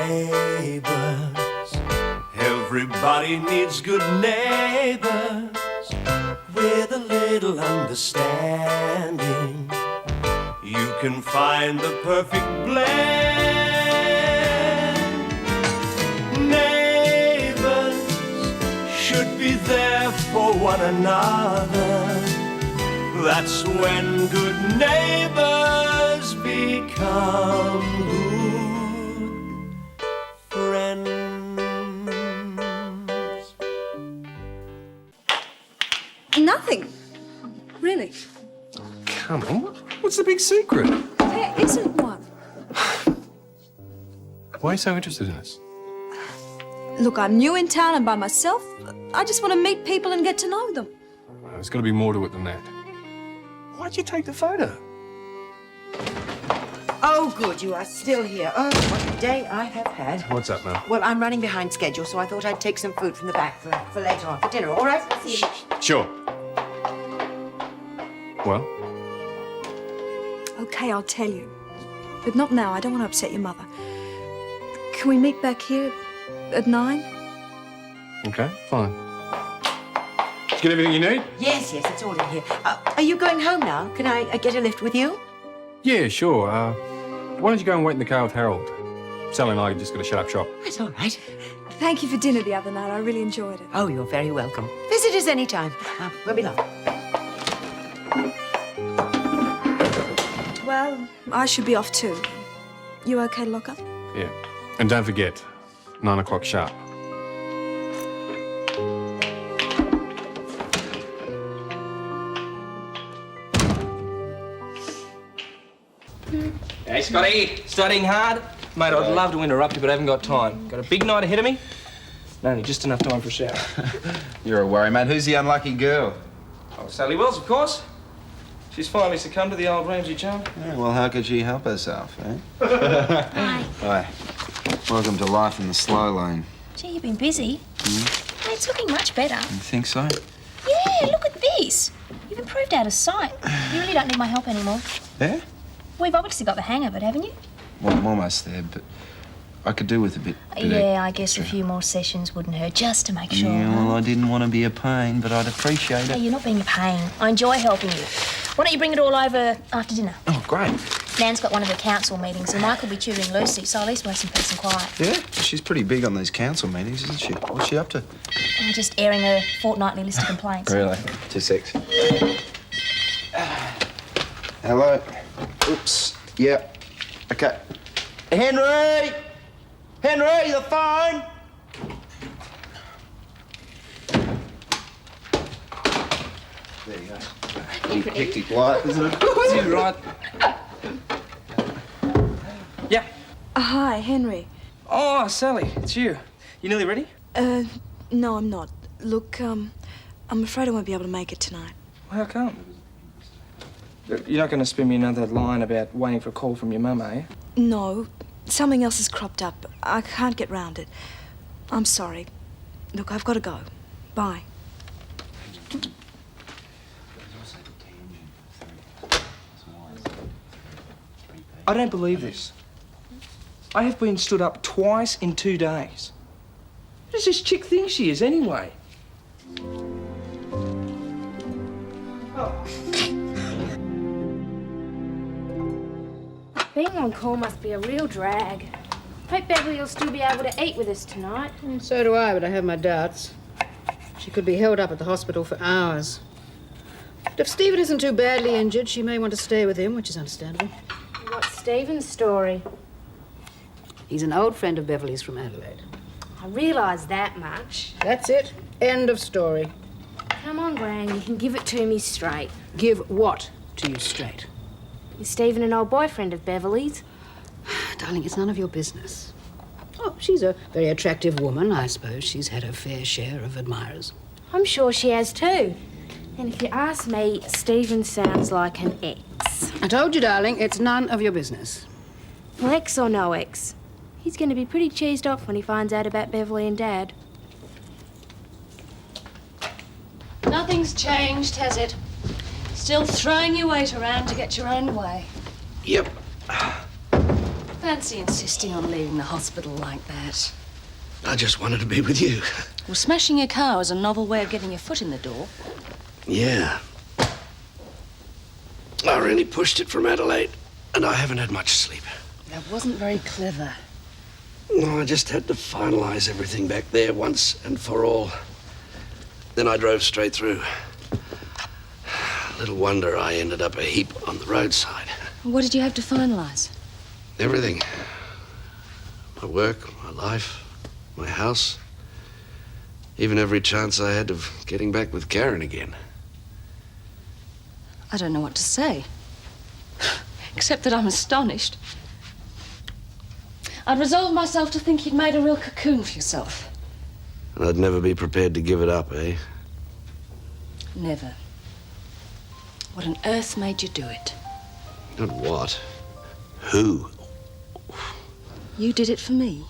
Neighbours, everybody needs good neighbours with a little understanding. You can find the perfect blend. Neighbours should be there for one another. That's when good neighbours become good friends. Nothing. Really. Come on, what's the big secret? There isn't one. Why are you so interested in this? Look, I'm new in town and by myself. I just want to meet people and get to know them. There's got to be more to it than that. Why'd you take the photo? Oh, good, you are still here. Oh, what a day I have had. What's up, Mel? Well, I'm running behind schedule, so I thought I'd take some food from the back for later on, for dinner. All right? See you. Sure. Well? Okay, I'll tell you. But not now. I don't want to upset your mother. Can we meet back here at 9? Okay, fine. Did you get everything you need? Yes, it's all in here. Are you going home now? Can I get a lift with you? Yeah, sure. Why don't you go and wait in the car with Harold? Sally and I just got to shut up shop. That's all right. Thank you for dinner the other night. I really enjoyed it. Oh, you're very welcome. Visit us any time. Won't be long. Well, I should be off too. You okay to lock up? Yeah. And don't forget, 9 o'clock sharp. Hey, Scotty, studying hard? Mate, I'd love to interrupt you, but I haven't got time. Got a big night ahead of me? Only just enough time for a shower. You're a worry, mate. Who's the unlucky girl? Oh, Sally Wells, of course. She's finally succumbed to the old Ramsay charm. Yeah, well, how could she help herself, eh? Hi. Hi. Welcome to life in the slow lane. Gee, you've been busy. Hey, it's looking much better. You think so? Yeah, look at this. You've improved out of sight. You really don't need my help anymore. Yeah? We've obviously got the hang of it, haven't you? Well, I'm almost there, but I could do with a bit Yeah, I guess a few more sessions wouldn't hurt, just to make sure. Yeah, well, I didn't want to be a pain, but I'd appreciate Hey, it. you're not being a pain. I enjoy helping you. Why don't you bring it all over after dinner? Oh, great. Nan's got one of her council meetings and Mike will be tutoring Lucy, so at least we'll have some peace and quiet. Yeah? She's pretty big on these council meetings, isn't she? What's she up to? I'm just airing her fortnightly list of complaints. Really? 2 secs. Hello? Oops. Yeah. Okay. Henry! Henry, the phone! There you go. Pretty hectic life, isn't it? You right? Yeah. Hi, Henry. Oh, Sally, it's you. You nearly ready? No, I'm not. Look, I'm afraid I won't be able to make it tonight. Well, how come? You're not going to spin me another line about waiting for a call from your mum, are you? No, something else has cropped up. I can't get round it. I'm sorry. Look, I've got to go. Bye. I don't believe this. I have been stood up twice in 2 days. What does this chick think she is, anyway? Being on call must be a real drag. Hope Beverly will still be able to eat with us tonight. So do I, but I have my doubts. She could be held up at the hospital for hours. But if Stephen isn't too badly injured, she may want to stay with him, which is understandable. What's Stephen's story? He's an old friend of Beverly's from Adelaide. I realise that much. That's it. End of story. Come on, Gran, you can give it to me straight. Give what to you straight? Is Stephen an old boyfriend of Beverly's? Darling, it's none of your business. Oh, she's a very attractive woman. I suppose she's had her fair share of admirers. I'm sure she has too. And if you ask me, Stephen sounds like an ex. I told you, darling, it's none of your business. Well, ex or no ex, he's going to be pretty cheesed off when he finds out about Beverly and Dad. Nothing's changed, has it? Still throwing your weight around to get your own way. Yep. Fancy insisting on leaving the hospital like that. I just wanted to be with you. Well, smashing your car was a novel way of getting your foot in the door. Yeah. I really pushed it from Adelaide, and I haven't had much sleep. That wasn't very clever. No, I just had to finalise everything back there once and for all. Then I drove straight through. Little wonder I ended up a heap on the roadside. What did you have to finalise? Everything. My work, my life, my house. Even every chance I had of getting back with Karen again. I don't know what to say. Except that I'm astonished. I'd resolved myself to think you'd made a real cocoon for yourself. And I'd never be prepared to give it up, eh? Never. What on earth made you do it? Not what. Who? You did it for me.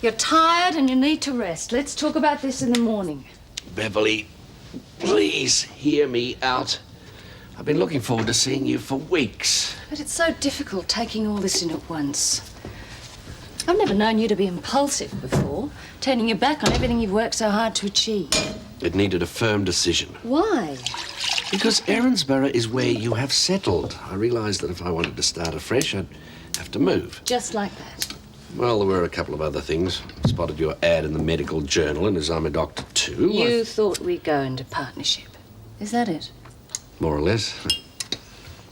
You're tired and you need to rest. Let's talk about this in the morning. Beverly, please hear me out. I've been looking forward to seeing you for weeks. But it's so difficult taking all this in at once. I've never known you to be impulsive before, turning your back on everything you've worked so hard to achieve. It needed a firm decision. Why? Because Erinsborough is where you have settled. I realised that if I wanted to start afresh, I'd have to move. Just like that. Well, there were a couple of other things. Spotted your ad in the medical journal, and as I'm a doctor too... You thought we'd go into partnership. Is that it? More or less.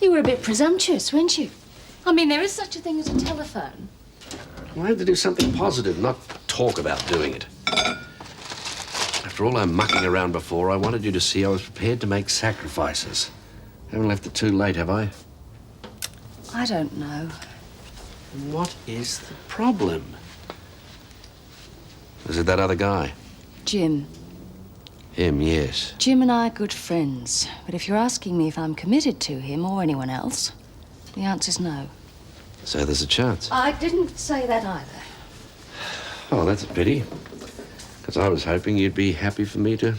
You were a bit presumptuous, weren't you? I mean, there is such a thing as a telephone. I had to do something positive, not talk about doing it. After all I'm mucking around before, I wanted you to see I was prepared to make sacrifices. Haven't left it too late, have I? I don't know. What is the problem? Is it that other guy? Jim. Him, yes. Jim and I are good friends. But if you're asking me if I'm committed to him or anyone else, the answer's no. So there's a chance. I didn't say that either. Oh, that's a pity. Because I was hoping you'd be happy for me to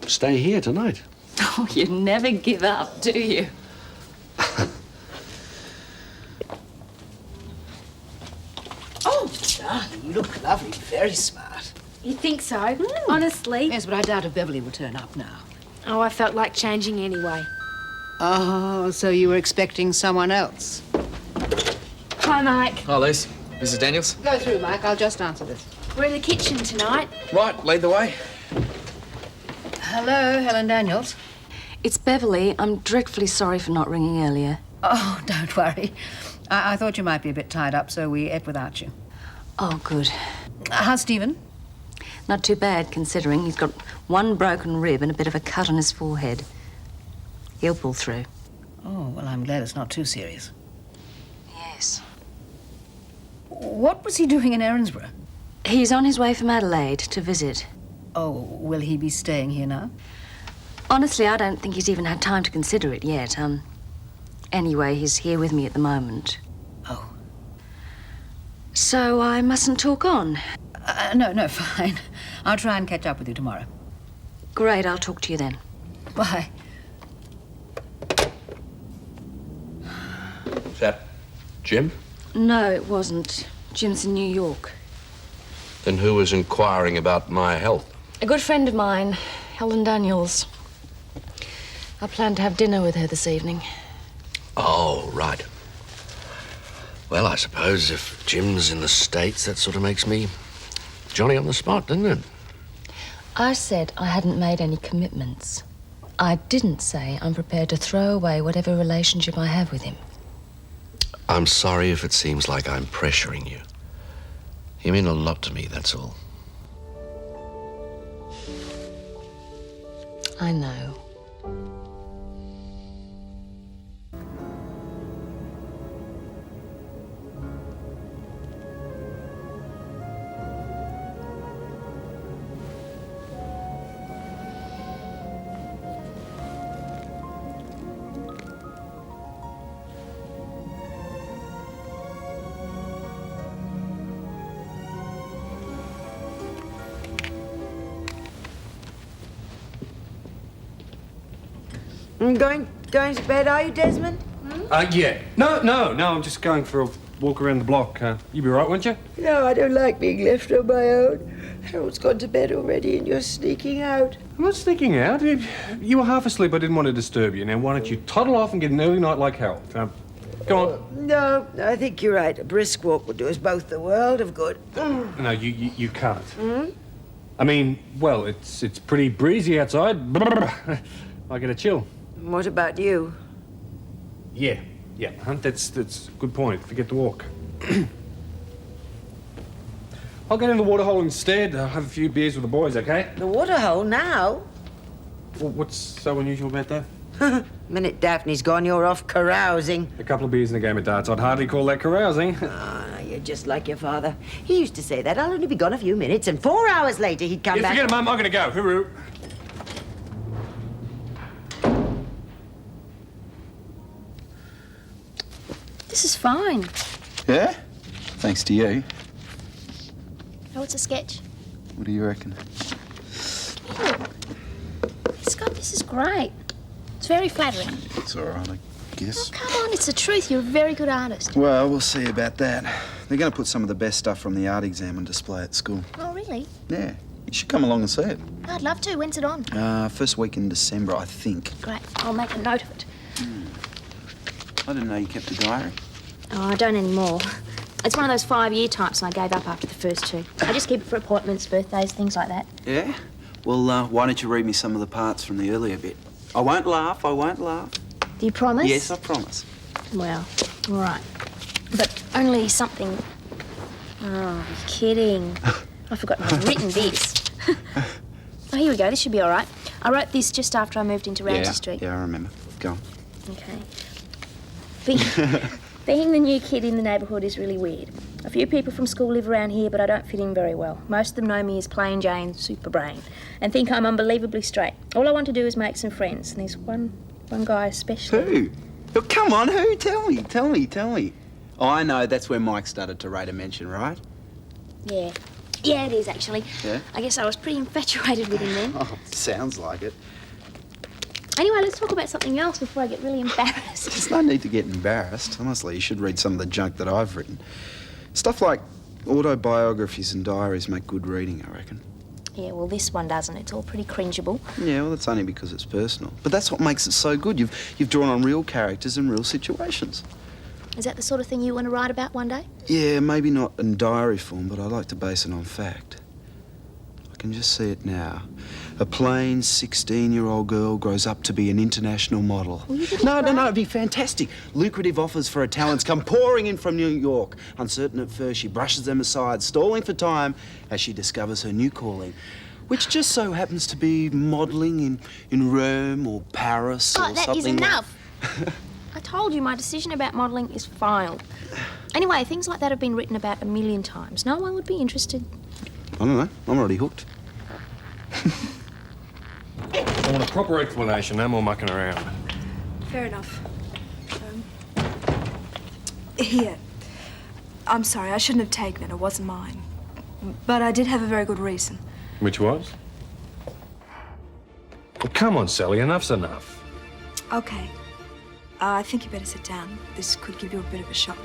stay here tonight. Oh, you never give up, do you? Oh, darling, you look lovely. Very smart. You think so? Honestly? Yes, but I doubt if Beverly will turn up now. Oh, I felt like changing anyway. Oh, so you were expecting someone else? Hi, Mike. Hi, Liz. Mrs. Daniels. Go through, Mike. I'll just answer this. We're in the kitchen tonight. Right, lead the way. Hello, Helen Daniels. It's Beverly. I'm dreadfully sorry for not ringing earlier. Oh, don't worry. I thought you might be a bit tied up, so we ate without you. Oh, good. How's Stephen? Not too bad, considering he's got one broken rib and a bit of a cut on his forehead. He'll pull through. Oh, well, I'm glad it's not too serious. Yes. What was he doing in Erinsborough? He's on his way from Adelaide to visit. Oh, will he be staying here now? Honestly, I don't think he's even had time to consider it yet. Anyway, he's here with me at the moment. Oh. So I mustn't talk on? No, fine. I'll try and catch up with you tomorrow. Great, I'll talk to you then. Bye. Is that Jim? No, it wasn't. Jim's in New York. Then who was inquiring about my health? A good friend of mine, Helen Daniels. I plan to have dinner with her this evening. Oh, right. Well, I suppose if Jim's in the States, that sort of makes me Johnny on the spot, doesn't it? I said I hadn't made any commitments. I didn't say I'm prepared to throw away whatever relationship I have with him. I'm sorry if it seems like I'm pressuring you. You mean a lot to me, that's all. I know. Going to bed, are you, Desmond? Yeah. No, I'm just going for a walk around the block. You'd be right, wouldn't you? No, I don't like being left on my own. Harold's gone to bed already and you're sneaking out. I'm not sneaking out. You were half asleep. I didn't want to disturb you. Now, why don't you toddle off and get an early night like Harold? Go on. No, I think you're right. A brisk walk would do us both the world of good. No, you can't. I mean, well, it's pretty breezy outside. I get a chill. What about you? Yeah, that's a good point. Forget the walk. I'll get in the waterhole instead. I'll have a few beers with the boys, okay? The waterhole now? Well, what's so unusual about that? The minute Daphne's gone, you're off carousing. A couple of beers and a game of darts. I'd hardly call that carousing. You're just like your father. He used to say that. I'll only be gone a few minutes, and 4 hours later he'd come back. Forget it, Mum. I'm going to go. Hooroo. This is fine. Yeah? Thanks to you. Oh, it's a sketch. What do you reckon? Scott, this is great. It's very flattering. It's all right, I guess. Come on, it's the truth. You're a very good artist. Well, we'll see about that. They're going to put some of the best stuff from the art exam on display at school. Oh, really? Yeah. You should come along and see it. I'd love to. When's it on? First week in December, I think. Great. I'll make a note of it. I didn't know you kept a diary. Oh, I don't anymore. It's one of those 5-year types, and I gave up after the first 2. I just keep it for appointments, birthdays, things like that. Yeah? Well, why don't you read me some of the parts from the earlier bit? I won't laugh. Do you promise? Yes, I promise. Well, all right. But only something... Oh, you're kidding. I've forgotten I've written this. Oh, here we go. This should be all right. I wrote this just after I moved into Ramsay Street. Yeah, I remember. Go on. Okay. Being the new kid in the neighbourhood is really weird. A few people from school live around here, but I don't fit in very well. Most of them know me as Plain Jane Super Brain and think I'm unbelievably straight. All I want to do is make some friends, and there's one guy especially. Who? Oh, come on, who? Tell me. Oh, I know, that's where Mike started to rate a mention, right? Yeah. Yeah, it is, actually. Yeah? I guess I was pretty infatuated with him then. Oh, sounds like it. Anyway, let's talk about something else before I get really embarrassed. There's no need to get embarrassed. Honestly, you should read some of the junk that I've written. Stuff like autobiographies and diaries make good reading, I reckon. Yeah, well, this one doesn't. It's all pretty cringeable. Yeah, well, that's only because it's personal. But that's what makes it so good. You've drawn on real characters and real situations. Is that the sort of thing you want to write about one day? Yeah, maybe not in diary form, but I like to base it on fact. I can just see it now. A plain 16-year-old girl grows up to be an international model. Well, you didn't No, it'd be fantastic. Lucrative offers for her talents come pouring in from New York. Uncertain at first, she brushes them aside, stalling for time as she discovers her new calling, which just so happens to be modelling in Rome or Paris or something. That is enough. I told you my decision about modelling is final. Anyway, things like that have been written about a million times. No one would be interested. I don't know. I'm already hooked. I want a proper explanation, no more mucking around. Fair enough. Here. I'm sorry, I shouldn't have taken it. It wasn't mine. But I did have a very good reason. Which was? Well, come on, Sally, enough's enough. Okay. I think you better sit down. This could give you a bit of a shock.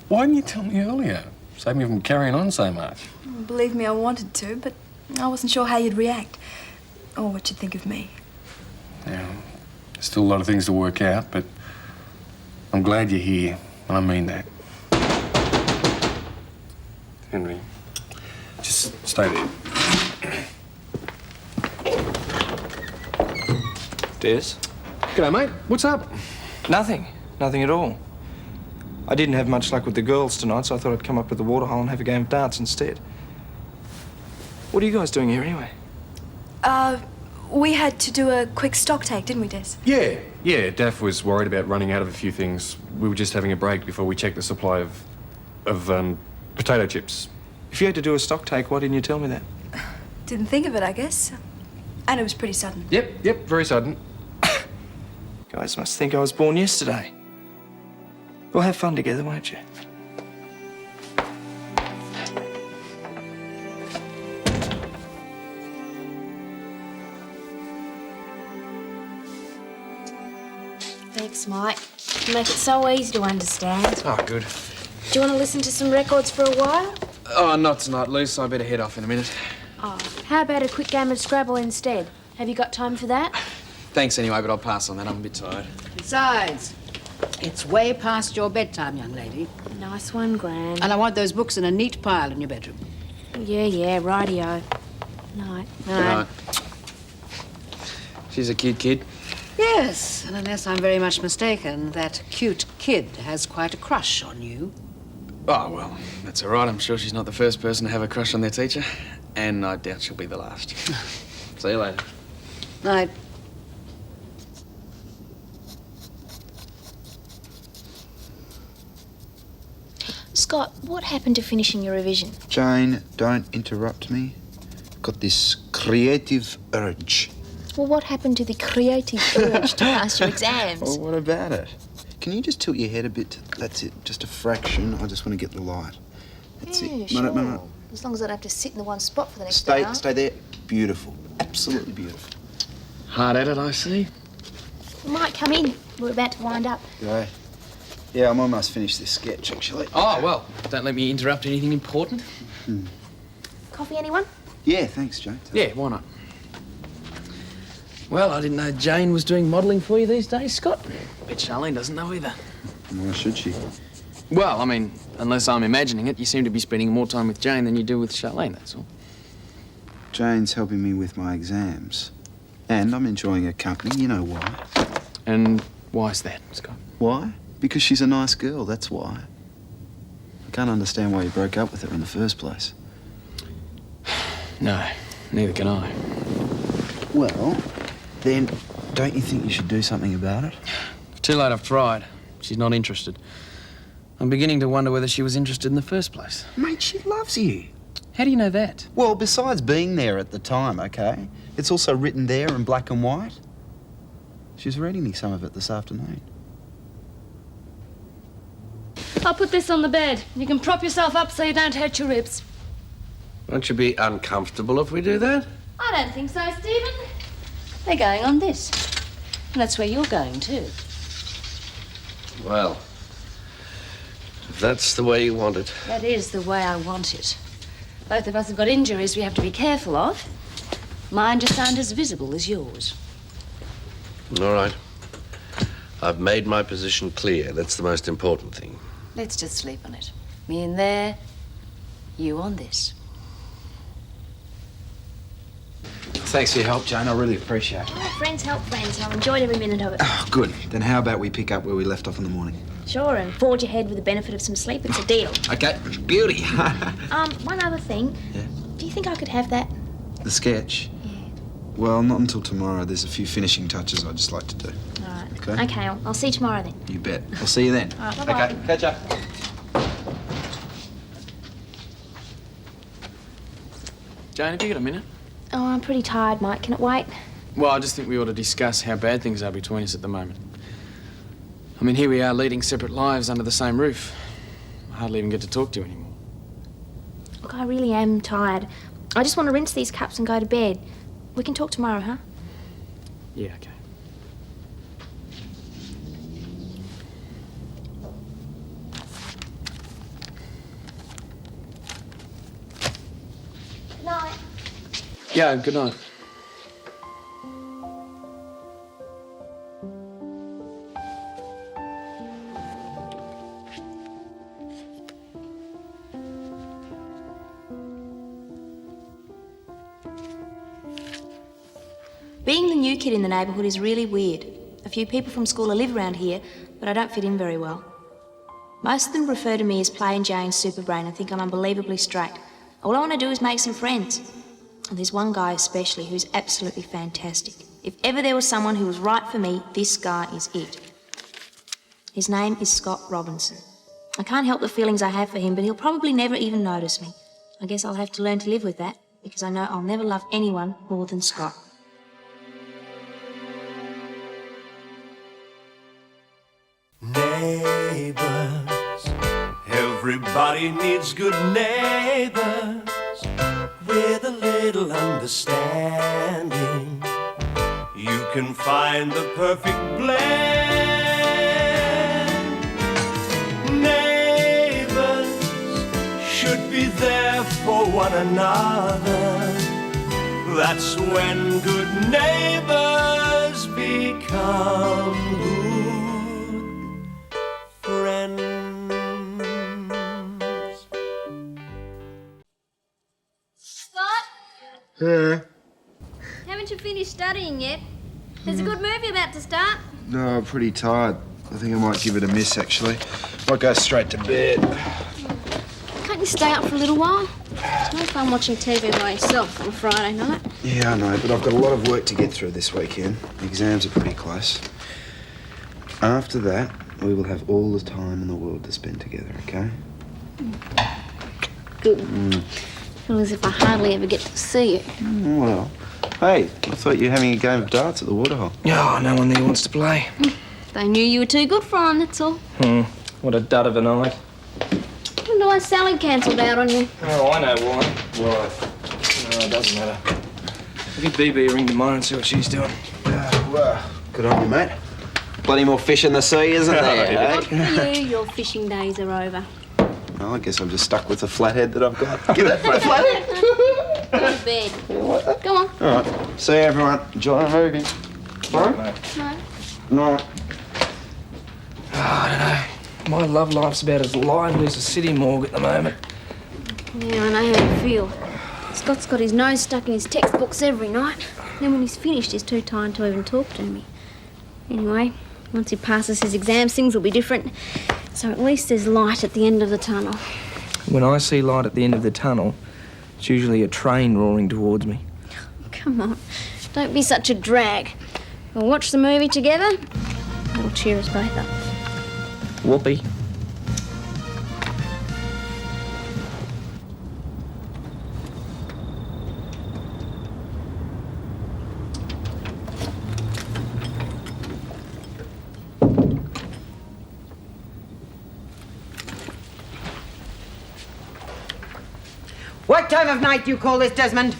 Why didn't you tell me earlier? Save me from carrying on so much. Believe me, I wanted to, but I wasn't sure how you'd react. Or what you'd think of me. Yeah, there's still a lot of things to work out, but I'm glad you're here, and I mean that. Henry, just stay there. Des? G'day, mate. What's up? Nothing at all. I didn't have much luck with the girls tonight, so I thought I'd come up with the waterhole and have a game of darts instead. What are you guys doing here anyway? We had to do a quick stock take, didn't we, Des? Yeah, Daph was worried about running out of a few things. We were just having a break before we checked the supply of potato chips. If you had to do a stock take, why didn't you tell me that? Didn't think of it, I guess. And it was pretty sudden. Yep, very sudden. Guys must think I was born yesterday. We'll have fun together, won't you? Thanks, Mike. You make it so easy to understand. Oh, good. Do you want to listen to some records for a while? Oh, not tonight, Luce. I better head off in a minute. Oh, how about a quick game of Scrabble instead? Have you got time for that? Thanks anyway, but I'll pass on that. I'm a bit tired. Besides, it's way past your bedtime, young lady. Nice one, Gran. And I want those books in a neat pile in your bedroom. Yeah, rightio. Night. Good night. She's a cute kid. Yes, and unless I'm very much mistaken, that cute kid has quite a crush on you. Oh, well, that's all right. I'm sure she's not the first person to have a crush on their teacher. And I doubt she'll be the last. See you later. Night. Scott, what happened to finishing your revision? Jane, don't interrupt me. I've got this creative urge. Well, what happened to the creative urge to pass your exams? Well, what about it? Can you just tilt your head a bit? That's it, just a fraction. I just want to get the light. That's yeah, it. Sure. No. As long as I don't have to sit in the one spot for the next hour. Stay there. Beautiful. Absolutely beautiful. Hard at it, I see. You might come in. We're about to wind up. Right. Yeah, I'm almost finished this sketch, actually. Oh, well, don't let me interrupt anything important. Coffee, anyone? Yeah, thanks, Jane. Yeah, why not? Well, I didn't know Jane was doing modelling for you these days, Scott. Bet Charlene doesn't know either. Why should she? Well, I mean, unless I'm imagining it, you seem to be spending more time with Jane than you do with Charlene, that's all. Jane's helping me with my exams. And I'm enjoying her company, you know why. And why's that, Scott? Why? Because she's a nice girl, that's why. I can't understand why you broke up with her in the first place. No, neither can I. Well, then, don't you think you should do something about it? Too late, I've tried. She's not interested. I'm beginning to wonder whether she was interested in the first place. Mate, she loves you. How do you know that? Well, besides being there at the time, okay? It's also written there in black and white. She was reading me some of it this afternoon. I'll put this on the bed. You can prop yourself up so you don't hurt your ribs. Won't you be uncomfortable if we do that? I don't think so, Stephen. They're going on this. And that's where you're going, too. Well, if that's the way you want it. That is the way I want it. Both of us have got injuries we have to be careful of. Mine just aren't as visible as yours. All right. I've made my position clear. That's the most important thing. Let's just sleep on it. Me in there, you on this. Thanks for your help, Jane. I really appreciate it. Oh, friends help friends. I've enjoyed every minute of it. Oh, good. Then how about we pick up where we left off in the morning? Sure, and forge ahead with the benefit of some sleep. It's a deal. Okay. Beauty. One other thing. Yeah? Do you think I could have that? The sketch? Yeah. Well, not until tomorrow. There's a few finishing touches I'd just like to do. All right. Okay? Okay, I'll see you tomorrow then. You bet. I'll see you then. All right, bye-bye. Okay, catch up. Jane, have you got a minute? Oh, I'm pretty tired, Mike. Can it wait? Well, I just think we ought to discuss how bad things are between us at the moment. I mean, here we are leading separate lives under the same roof. I hardly even get to talk to you anymore. Look, I really am tired. I just want to rinse these cups and go to bed. We can talk tomorrow, huh? Yeah, okay. Good night. Yeah, good night. Being the new kid in the neighbourhood is really weird. A few people from school live around here, but I don't fit in very well. Most of them refer to me as plain Jane Superbrain and think I'm unbelievably straight. All I want to do is make some friends. And there's one guy especially who's absolutely fantastic. If ever there was someone who was right for me, this guy is it. His name is Scott Robinson. I can't help the feelings I have for him, but he'll probably never even notice me. I guess I'll have to learn to live with that, because I know I'll never love anyone more than Scott. Neighbours, everybody needs good neighbours with a little understanding. You can find the perfect blend. should be there for one another. That's when good neighbors become good friends. Scott? Yeah. Haven't you finished studying yet? There's a good movie about to start. No, I'm pretty tired. I think I might give it a miss, actually. Might go straight to bed. Can't you stay up for a little while? It's no fun watching TV by yourself on a Friday night. Yeah, I know, but I've got a lot of work to get through this weekend. The exams are pretty close. After that, we will have all the time in the world to spend together, okay? Good. I feel as if I hardly ever get to see you. Well, hey, I thought you were having a game of darts at the waterhole. Oh, no one there wants to play. They knew you were too good for them, that's all. What a dud of a night. I wonder why Sally cancelled out on you. Oh, I know why. Why? No, it doesn't matter. I'll give BB a ring tomorrow and see what she's doing. Well, good on you, mate. Plenty more fish in the sea, isn't there, Not for you, your fishing days are over. Well, I guess I'm just stuck with the flathead that I've got. Give that for a flathead. Go to bed. Go on. All right. See you, everyone. Enjoy the movie. All right? No. No. Oh, I don't know. My love life's about as lively as a city morgue at the moment. Yeah, I know how you feel. Scott's got his nose stuck in his textbooks every night. Then when he's finished, he's too tired to even talk to me. Anyway, once he passes his exams, things will be different. So at least there's light at the end of the tunnel. When I see light at the end of the tunnel, it's usually a train roaring towards me. Come on, don't be such a drag. We'll watch the movie together. It'll cheer us both up. Whoopee. What time of night do you call this, Desmond?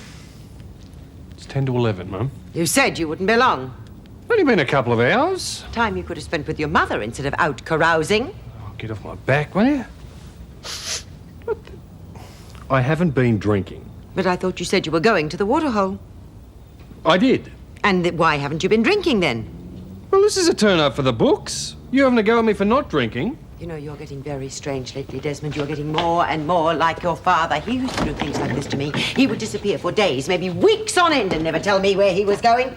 It's 10 to 11, Mum. You said you wouldn't be long. Only been a couple of hours. Time you could have spent with your mother instead of out carousing. Oh, get off my back, will you? I haven't been drinking. But I thought you said you were going to the waterhole. I did. And why haven't you been drinking then? Well, this is a turn-up for the books. You having a go at me for not drinking? You know, you're getting very strange lately, Desmond. You're getting more and more like your father. He used to do things like this to me. He would disappear for days, maybe weeks on end, and never tell me where he was going.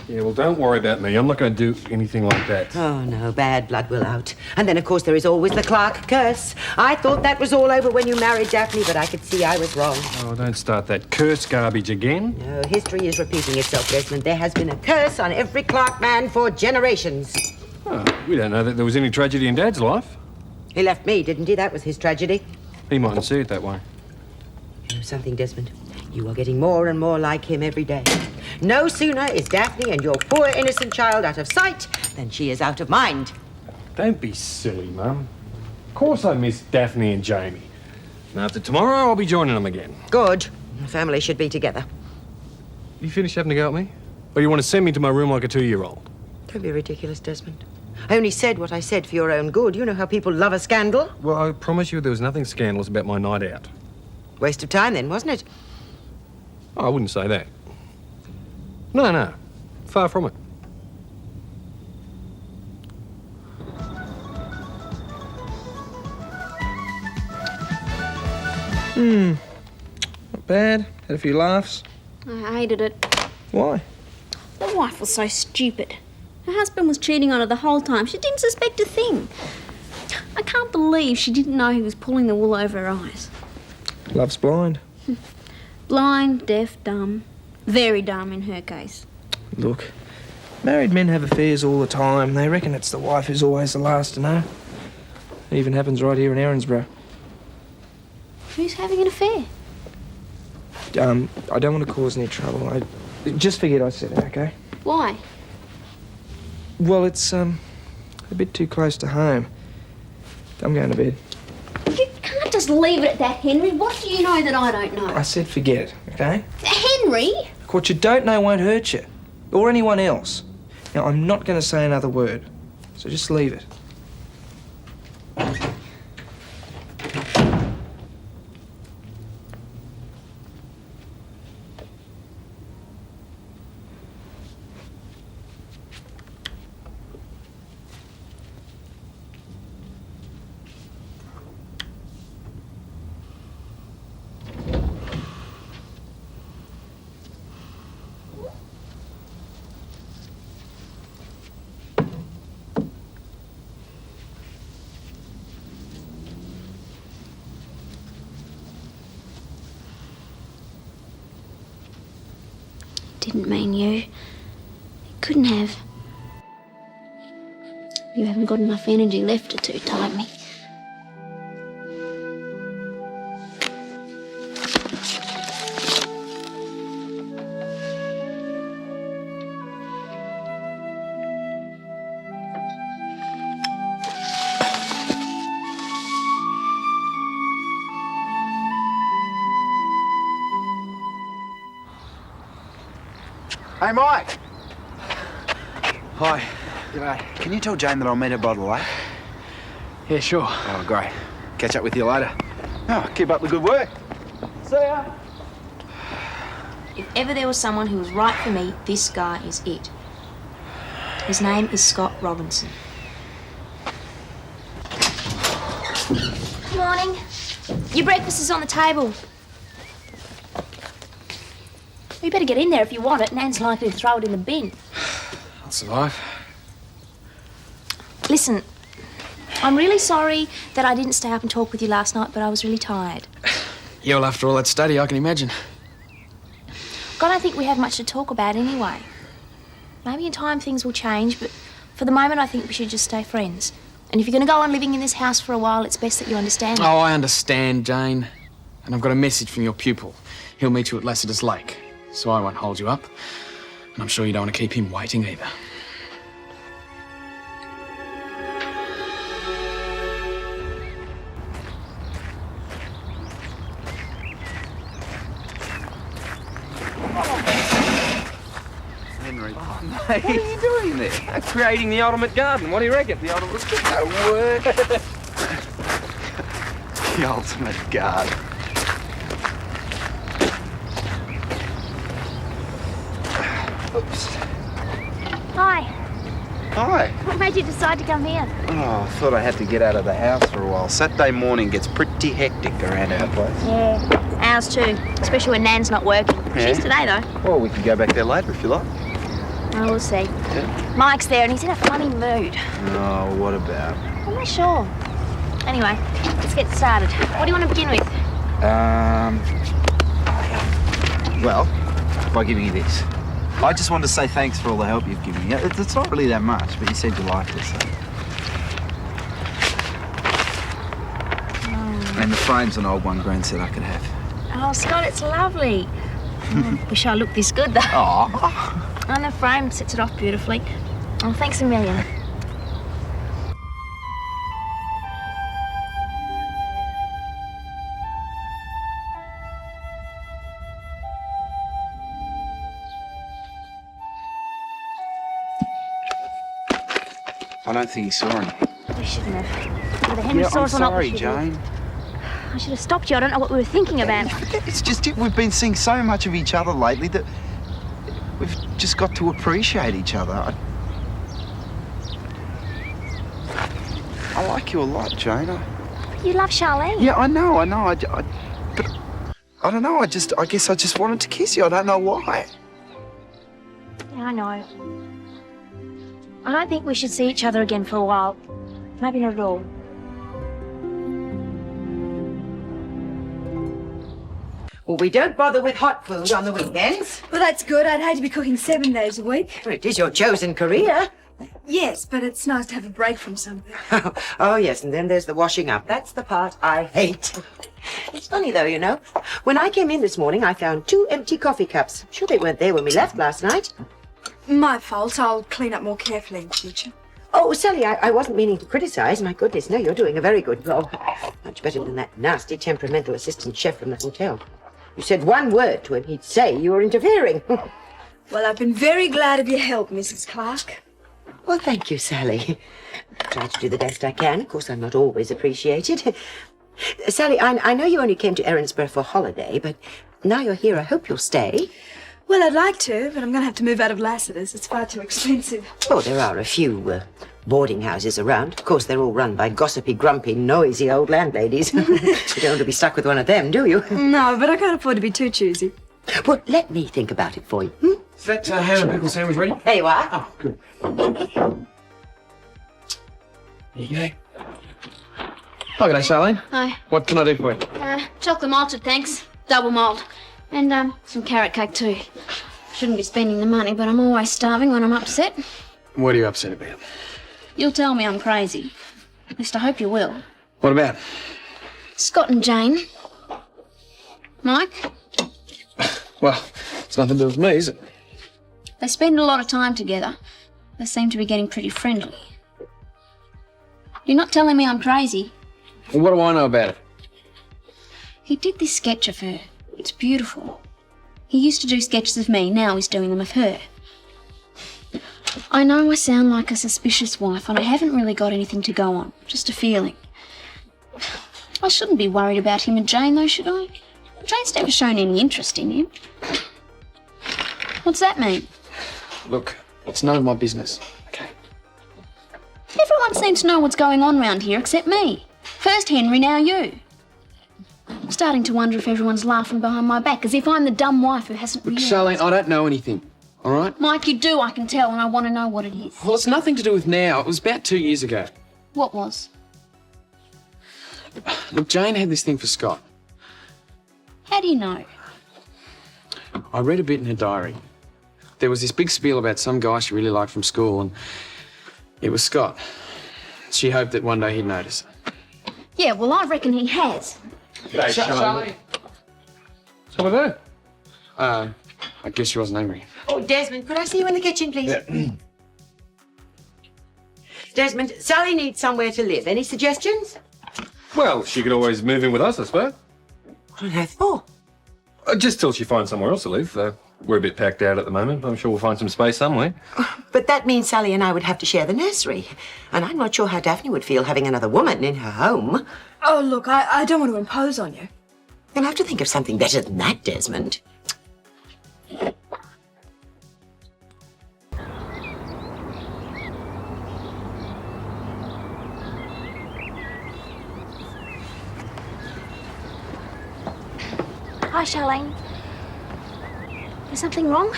Yeah, well, don't worry about me. I'm not going to do anything like that. Oh, no, bad blood will out. And then, of course, there is always the Clarke curse. I thought that was all over when you married Daphne, but I could see I was wrong. Oh, don't start that curse garbage again. No, history is repeating itself, Desmond. There has been a curse on every Clarke man for generations. Oh, we don't know that there was any tragedy in Dad's life. He left me, didn't he? That was his tragedy. He mightn't see it that way. You know something, Desmond? You are getting more and more like him every day. No sooner is Daphne and your poor innocent child out of sight than she is out of mind. Don't be silly, Mum. Of course I miss Daphne and Jamie. And after tomorrow, I'll be joining them again. Good. The family should be together. You finished having a go at me? Or you want to send me to my room like a 2-year-old? Don't be ridiculous, Desmond. I only said what I said for your own good. You know how people love a scandal. Well, I promise you there was nothing scandalous about my night out. Waste of time then, wasn't it? Oh, I wouldn't say that. No. Far from it. Not bad. Had a few laughs. I hated it. Why? The wife was so stupid. Her husband was cheating on her the whole time. She didn't suspect a thing. I can't believe she didn't know he was pulling the wool over her eyes. Love's blind. Blind, deaf, dumb. Very dumb in her case. Look, married men have affairs all the time. They reckon it's the wife who's always the last to know. It even happens right here in Erinsborough. Who's having an affair? I don't want to cause any trouble. Just forget I said it, okay? Why? Well, it's, a bit too close to home. I'm going to bed. You can't just leave it at that, Henry. What do you know that I don't know? I said forget it, okay? Henry? Look, what you don't know won't hurt you. Or anyone else. Now, I'm not going to say another word. So just leave it. didn't mean you. It couldn't have. You haven't got enough energy left to too-type me. Hey, Mike. Hi. G'day. Can you tell Jane that I'll meet her by the lake? Yeah, sure. Oh, great. Catch up with you later. Oh, keep up the good work. See ya. If ever there was someone who was right for me, this guy is it. His name is Scott Robinson. Good morning. Your breakfast is on the table. You better get in there if you want it. Nan's likely to throw it in the bin. I'll survive. Listen, I'm really sorry that I didn't stay up and talk with you last night, but I was really tired. Yeah, well, after all that study, I can imagine. God, I don't think we have much to talk about anyway. Maybe in time things will change, but for the moment I think we should just stay friends. And if you're going to go on living in this house for a while, it's best that you understand. Oh, I understand, Jane. And I've got a message from your pupil. He'll meet you at Lassiter's Lake, so I won't hold you up. And I'm sure you don't want to keep him waiting either. Henry. Oh, mate. What are you doing there? I'm creating the ultimate garden. What do you reckon? The ultimate... No work. The ultimate garden. Oops. Hi. Hi. What made you decide to come here? Oh, I thought I had to get out of the house for a while. Saturday morning gets pretty hectic around our place. Yeah, ours too. Especially when Nan's not working. Yeah. She's today, though. Well, we can go back there later if you like. Oh, we'll see. Yeah. Mike's there and he's in a funny mood. Oh, what about? I'm not sure. Anyway, let's get started. What do you want to begin with? Well, by giving you this. I just wanted to say thanks for all the help you've given me. It's not really that much, but you said you liked it, so. And the frame's an old one Gran said I could have. Oh, Scott, it's lovely. Wish I looked this good, though. Aw. And the frame sets it off beautifully. Oh, thanks a million. I don't think he saw anything. We shouldn't have. Whether Henry saw I'm us or not, sorry, we should have. Jane. I should have stopped you. I don't know what we were thinking about. It's just it. We've been seeing so much of each other lately that we've just got to appreciate each other. I like you a lot, Jane. You love Charlene. Yeah, I know. But I don't know. I guess I just wanted to kiss you. I don't know why. Yeah, I know. I don't think we should see each other again for a while. Maybe not at all. Well, we don't bother with hot food on the weekends. Well, that's good. I'd hate to be cooking 7 days a week. Well, it is your chosen career. Yes, but it's nice to have a break from something. Oh, yes, and then there's the washing up. That's the part I hate. It's funny, though, you know. When I came in this morning, I found 2 empty coffee cups. Sure they weren't there when we left last night. My fault. I'll clean up more carefully in future. Oh, Sally, I wasn't meaning to criticise. My goodness, no, you're doing a very good job. Much better than that nasty, temperamental assistant chef from the hotel. You said one word to him, he'd say you were interfering. Well, I've been very glad of your help, Mrs. Clarke. Well, thank you, Sally. I try to do the best I can. Of course, I'm not always appreciated. Sally, I know you only came to Erinsborough for holiday, but now you're here, I hope you'll stay. Well, I'd like to, but I'm going to have to move out of Lassiter's. It's far too expensive. Oh, there are a few boarding houses around. Of course, they're all run by gossipy, grumpy, noisy old landladies. You don't want to be stuck with one of them, do you? No, but I can't afford to be too choosy. Well, let me think about it for you. Is that ham and pickle sandwich ready? There you are. Oh, good. There you go. Oh, g'day, Charlene. Hi. What can I do for you? Chocolate malted, thanks. Double malt. And some carrot cake too. Shouldn't be spending the money, but I'm always starving when I'm upset. What are you upset about? You'll tell me I'm crazy. At least I hope you will. What about? Scott and Jane. Mike? Well, it's nothing to do with me, is it? They spend a lot of time together. They seem to be getting pretty friendly. You're not telling me I'm crazy. Well, what do I know about it? He did this sketch of her. It's beautiful. He used to do sketches of me, now he's doing them of her. I know I sound like a suspicious wife, and I haven't really got anything to go on, just a feeling. I shouldn't be worried about him and Jane, though, should I? Jane's never shown any interest in him. What's that mean? Look, it's none of my business. Everyone seems to know what's going on round here except me. First Henry, now you. I'm starting to wonder if everyone's laughing behind my back, as if I'm the dumb wife who hasn't Look, realised. Charlene, I don't know anything, all right? Mike, you do, I can tell, and I want to know what it is. Well, it's nothing to do with now. It was about 2 years ago. What was? Look, Jane had this thing for Scott. How do you know? I read a bit in her diary. There was this big spiel about some guy she really liked from school, and it was Scott. She hoped that one day he'd notice. Yeah, well, I reckon he has. Charlie. So with her? I guess she wasn't angry. Oh, Desmond, could I see you in the kitchen, please? Yeah. Desmond, Sally needs somewhere to live. Any suggestions? Well, she could always move in with us, I suppose. What on earth for? Just till she finds somewhere else to live. We're a bit packed out at the moment, but I'm sure we'll find some space somewhere. But that means Sally and I would have to share the nursery. And I'm not sure how Daphne would feel having another woman in her home. Oh, look, I don't want to impose on you. You'll have to think of something better than that, Desmond. Hi, Charlene. Is something wrong?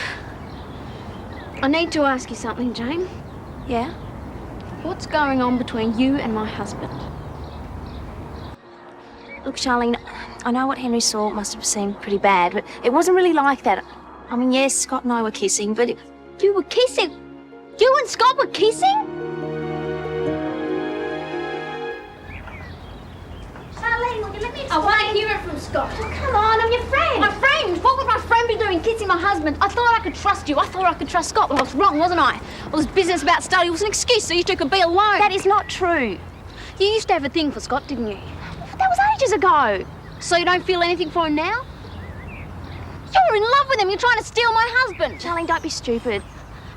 I need to ask you something, Jane. Yeah? What's going on between you and my husband? Look, Charlene, I know what Henry saw must have seemed pretty bad, but it wasn't really like that. I mean, yes, Scott and I were kissing, but You were kissing? You and Scott were kissing? Charlene, will you let me explain? I want to hear it from Scott. Oh, come on, I'm your friend. My friend? What would my friend be doing kissing my husband? I thought I could trust you. I thought I could trust Scott. Well, I was wrong, wasn't I? All this business about study was an excuse so you two could be alone. that is not true. You used to have a thing for Scott, didn't you? That was ages ago. So you don't feel anything for him now? You're in love with him. You're trying to steal my husband. Charlene, don't be stupid.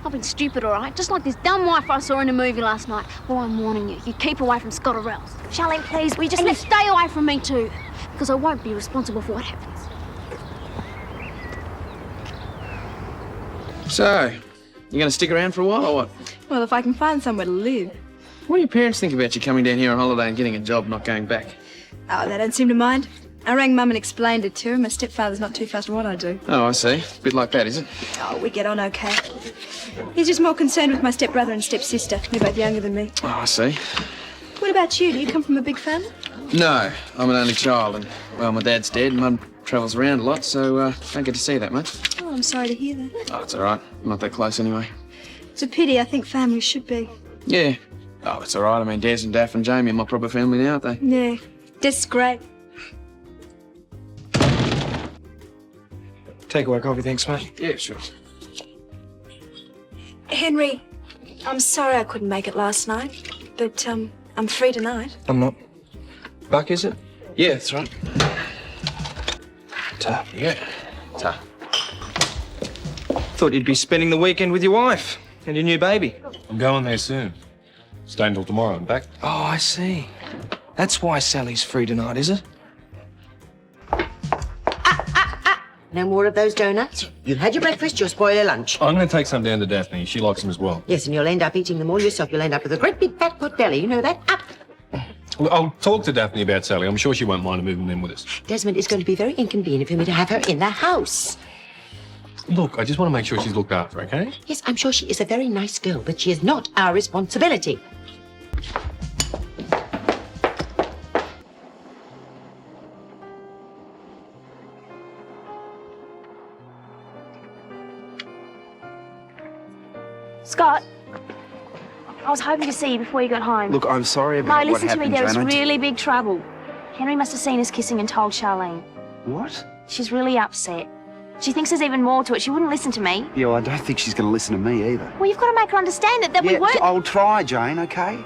I've been stupid, all right? Just like this dumb wife I saw in a movie last night. Well, I'm warning you. You keep away from Scott or else. Charlene, please, we just... And you stay away from me too, because I won't be responsible for what happens. So, you going to stick around for a while or what? Well, if I can find somewhere to live. What do your parents think about you coming down here on holiday and getting a job, not going back? Oh, they don't seem to mind. I rang Mum and explained it to her. My stepfather's not too fussed on what I do. Oh, I see. Bit like that, is it? Oh, we get on okay. He's just more concerned with my stepbrother and stepsister. They're both younger than me. Oh, I see. What about you? Do you come from a big family? No, I'm an only child, and, well, my dad's dead, and Mum travels around a lot, so don't get to see that much. Oh, I'm sorry to hear that. Oh, it's all right. I'm not that close anyway. It's a pity. I think families should be. Yeah. Oh, it's all right. I mean, Des and Daphne and Jamie are my proper family now, aren't they? Yeah. This is great. Takeaway coffee, thanks, mate. Yeah, sure. Henry, I'm sorry I couldn't make it last night, but I'm free tonight. I'm not. Buck, is it? Yeah, that's right. Ta. Yeah. Ta. Thought you'd be spending the weekend with your wife and your new baby. I'm going there soon. Stay until tomorrow and back. Oh, I see. That's why Sally's free tonight, is it? No more of those donuts. You've had your breakfast, you'll spoil your lunch. I'm going to take some down to Daphne. She likes them as well. Yes, and you'll end up eating them all yourself. You'll end up with a great big fat pot belly. You know that? Up. Well, I'll talk to Daphne about Sally. I'm sure she won't mind moving in with us. Desmond, it's going to be very inconvenient for me to have her in the house. Look, I just want to make sure she's looked after, okay? Yes, I'm sure she is a very nice girl, but she is not our responsibility. Scott, I was hoping to see you before you got home. Look, I'm sorry about No, what listen to happened, me. There is Jane. really big trouble. Henry must have seen us kissing and told Charlene. What? She's really upset. She thinks there's even more to it. She wouldn't listen to me. Yeah, well, I don't think she's going to listen to me either. Well, you've got to make her understand that we weren't... I'll try, Jane, okay?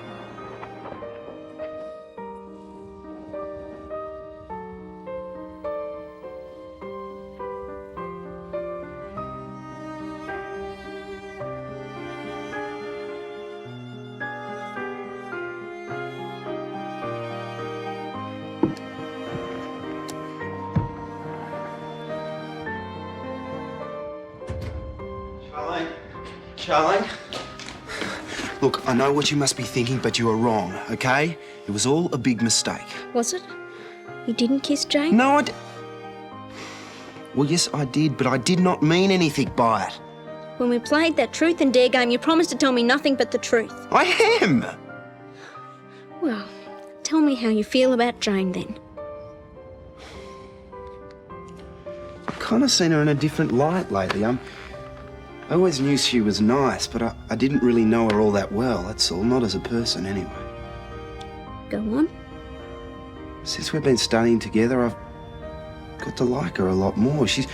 Charlene? Look, I know what you must be thinking, but you are wrong, okay? It was all a big mistake. Was it? You didn't kiss Jane? No, Well, yes, I did, but I did not mean anything by it. When we played that truth and dare game, you promised to tell me nothing but the truth. I am! Well, tell me how you feel about Jane then. I've kind of seen her in a different light lately. I always knew she was nice, but I didn't really know her all that well, that's all. Not as a person, anyway. Go on. Since we've been studying together, I've got to like her a lot more. She's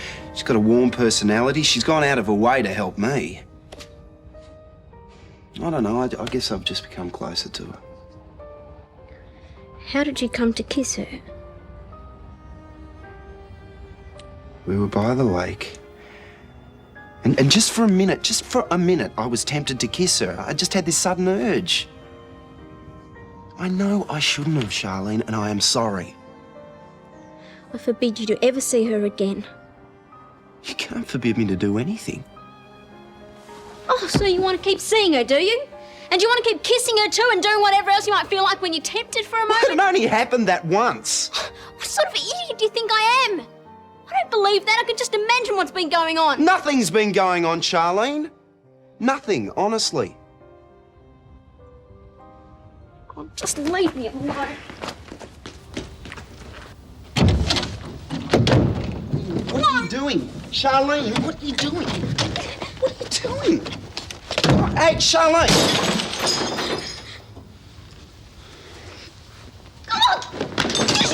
got a warm personality. She's gone out of her way to help me. I don't know. I guess I've just become closer to her. How did you come to kiss her? We were by the lake. And just for a minute, I was tempted to kiss her. I just had this sudden urge. I know I shouldn't have, Charlene, and I am sorry. I forbid you to ever see her again. You can't forbid me to do anything. Oh, so you want to keep seeing her, do you? And you want to keep kissing her too and doing whatever else you might feel like when you're tempted for a moment? Well, it only happened that once. What sort of idiot do you think I am? I don't believe that. I could just imagine what's been going on. Nothing's been going on, Charlene. Nothing, honestly. God, just leave me alone. What are you doing? Charlene, what are you doing? What are you doing? Hey, Charlene! God!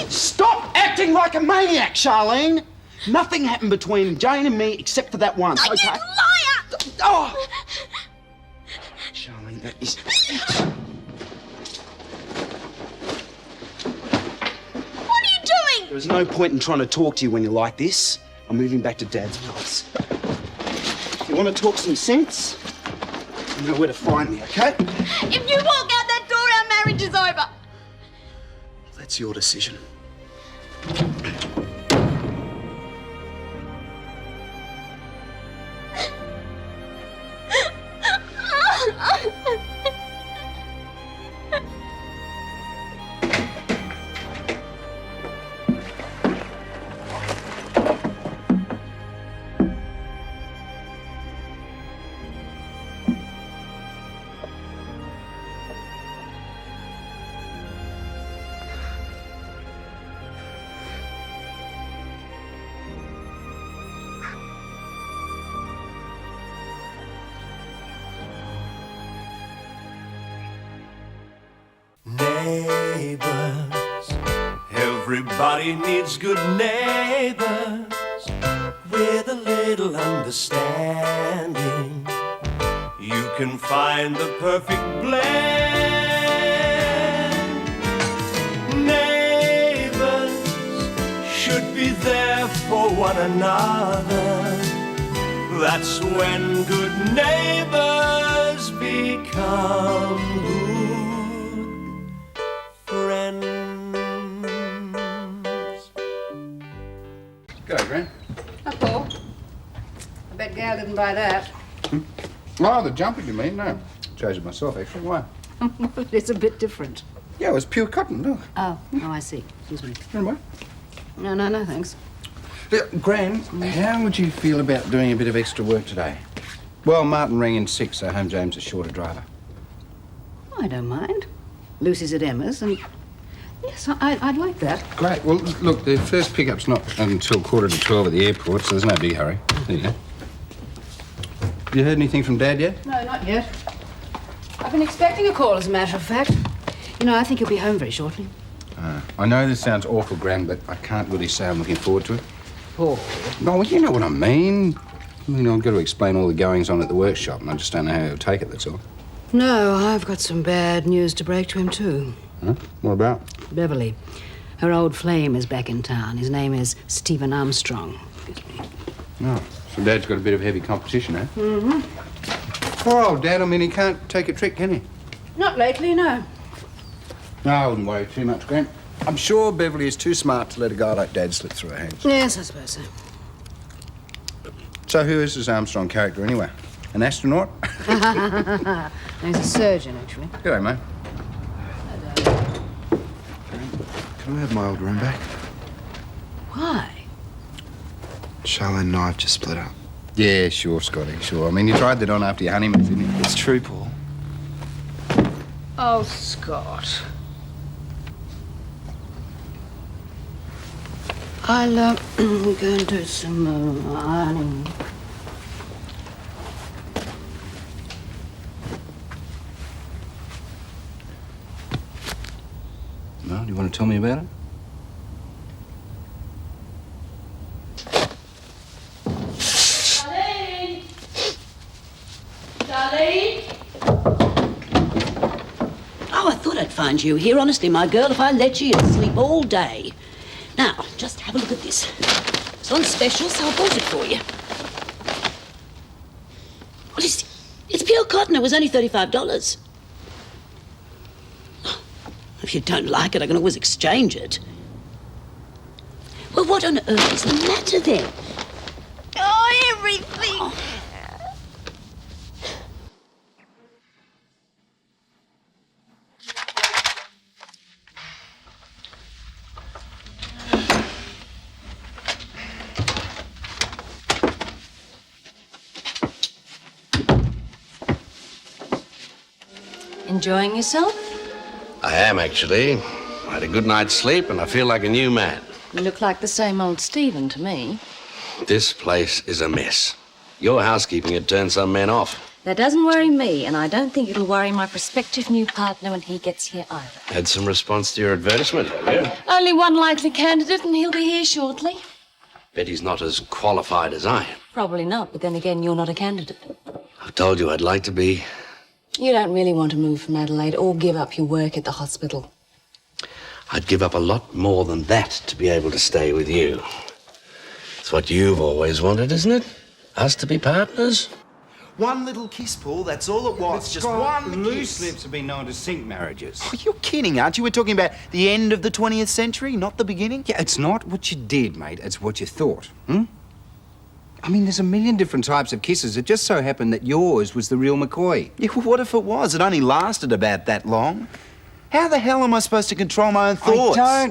Stop acting like a maniac, Charlene! Nothing happened between Jane and me except for that once, okay? You liar! Oh! Charlene, that is... What are you doing? There's no point in trying to talk to you when you're like this. I'm moving back to Dad's place. If you want to talk some sense, you know where to find me, okay? If you walk out that door, our marriage is over. That's your decision. Neighbours, everybody needs good neighbours with a little understanding. You can find the perfect blend. Neighbours should be there for one another. That's when good neighbours become good friends. Go, Gran. Hi, Paul. I bet Gal didn't buy that. Oh, the jumper, you mean? No. Chose it myself, actually. Why? Well, it's a bit different. Yeah, it was pure cotton, look. Oh, I see. Excuse me. Anyway. No, thanks. Gran, how would you feel about doing a bit of extra work today? Well, Martin rang in sick, so Home James is short a driver. I don't mind. Lucy's at Emma's, and yes, I'd like that. Great. Well, look, the first pickup's not until 11:45 at the airport, so there's no big hurry. There you go. You heard anything from Dad yet? No, not yet. I've been expecting a call, as a matter of fact. You know, I think he'll be home very shortly. I know this sounds awful, Gran, but I can't really say I'm looking forward to it. Paul. No, well, you know what I mean. I've got to explain all the goings-on at the workshop, and I just don't know how he'll take it, that's all. No, I've got some bad news to break to him, too. Huh? What about? Beverly. Her old flame is back in town. His name is Stephen Armstrong. Oh, so Dad's got a bit of heavy competition, eh? Mm-hmm. Poor old Dad, I mean, he can't take a trick, can he? Not lately, no. No, I wouldn't worry too much, Grant. I'm sure Beverly is too smart to let a guy like Dad slip through her hands. Yes, I suppose so. So who is this Armstrong character, anyway? An astronaut? He's a surgeon, actually. G'day, mate. Can I have my old room back? Why? Charlene and I have just split up. Yeah, sure, Scotty, sure. I mean, you tried that on after your honeymoon, didn't you? It's true, Paul. Oh, Scott. I'll, go and do some, ironing. Well, do you want to tell me about it? Oh, I thought I'd find you here, honestly, my girl, if I let you, you'd sleep all day. Now, just have a look at this. It's on special, so I bought it for you. Well, it's pure cotton. It was only $35. If you don't like it, I can always exchange it. Well, what on earth is the matter then? Oh, everything. Oh. Enjoying yourself? I am, actually. I had a good night's sleep and I feel like a new man. You look like the same old Stephen to me. This place is a mess. Your housekeeping had turned some men off. That doesn't worry me, and I don't think it'll worry my prospective new partner when he gets here either. Had some response to your advertisement, have you? Only one likely candidate, and he'll be here shortly. Bet he's not as qualified as I am. Probably not, but then again, you're not a candidate. I've told you I'd like to be. You don't really want to move from Adelaide or give up your work at the hospital. I'd give up a lot more than that to be able to stay with you. It's what you've always wanted, isn't it? Us to be partners? One little kiss, Paul, that's all it was. Just one loose kiss. lips have been known to sink marriages. Oh, you're kidding, aren't you? We're talking about the end of the 20th century, not the beginning. Yeah, it's not what you did, mate. It's what you thought. I mean, there's a million different types of kisses. It just so happened that yours was the real McCoy. Yeah, well, what if it was? It only lasted about that long. How the hell am I supposed to control my own thoughts? I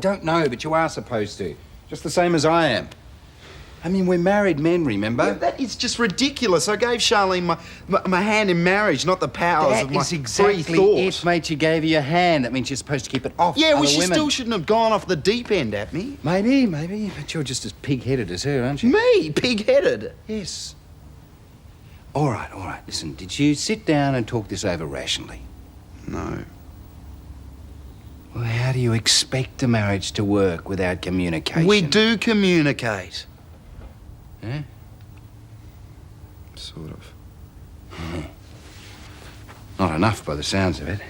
don't know, but you are supposed to. Just the same as I am. I mean, we're married men, remember? Yeah, that is just ridiculous. I gave Charlene my hand in marriage, not the powers of my That is exactly free thought. it, mate. You gave her your hand. That means you're supposed to keep it off Yeah, well, other she women. still shouldn't have gone off the deep end at me. Maybe, but you're just as pig-headed as her, aren't you? Me? Pig-headed? Yes. All right. Listen, did you sit down and talk this over rationally? No. Well, how do you expect a marriage to work without communication? We do communicate. Yeah? Sort of. Not enough by the sounds of it.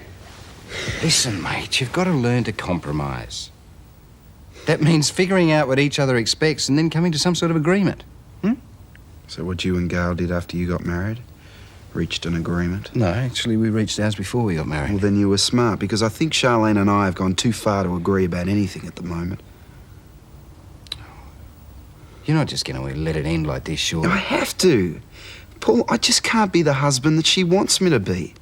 Listen, mate, you've got to learn to compromise. That means figuring out what each other expects and then coming to some sort of agreement. So what you and Gail did after you got married? Reached an agreement? No, actually, we reached ours before we got married. Well, then you were smart, because I think Charlene and I have gone too far to agree about anything at the moment. You're not just going to let it end like this, surely? I have to. Paul, I just can't be the husband that she wants me to be.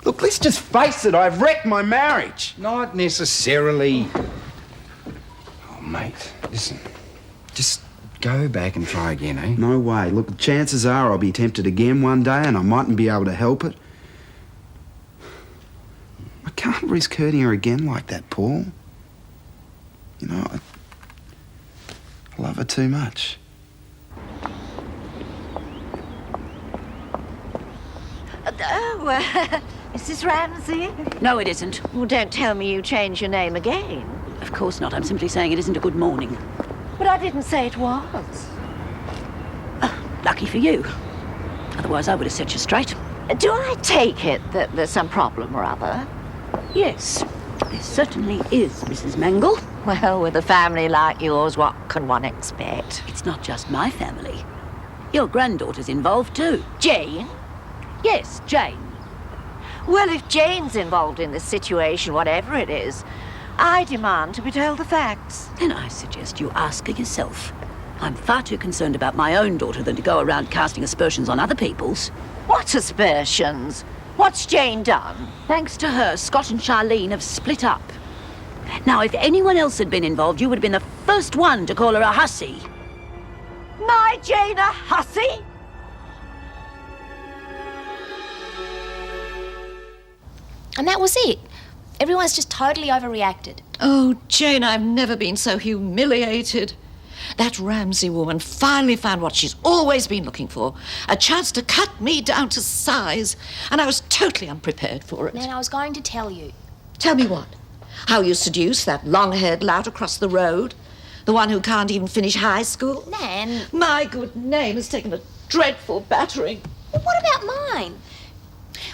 Look, let's just face it, I've wrecked my marriage. Not necessarily. Oh, mate, listen. Just go back and try again, eh? No way. Look, the chances are I'll be tempted again one day and I mightn't be able to help it. I can't risk hurting her again like that, Paul. You know, I love her too much. Is this Ramsay? No, it isn't. Well, don't tell me you changed your name again. Of course not. I'm simply saying it isn't a good morning. But I didn't say it was. Lucky for you. Otherwise, I would have set you straight. Do I take it that there's some problem or other? Yes, there certainly is, Mrs. Mangle. Well, with a family like yours, what can one expect? It's not just my family. Your granddaughter's involved too. Jane? Yes, Jane. Well, if Jane's involved in this situation, whatever it is, I demand to be told the facts. Then I suggest you ask her yourself. I'm far too concerned about my own daughter than to go around casting aspersions on other people's. What aspersions? What's Jane done? Thanks to her, Scott and Charlene have split up. Now, if anyone else had been involved, you would have been the first one to call her a hussy. My Jane a hussy? And that was it. Everyone's just totally overreacted. Oh, Jane, I've never been so humiliated. That Ramsay woman finally found what she's always been looking for, a chance to cut me down to size, and I was totally unprepared for it. Nan, I was going to tell you. Tell me what? How you seduced that long-haired lout across the road? The one who can't even finish high school? Nan. My good name has taken a dreadful battering. Well, what about mine?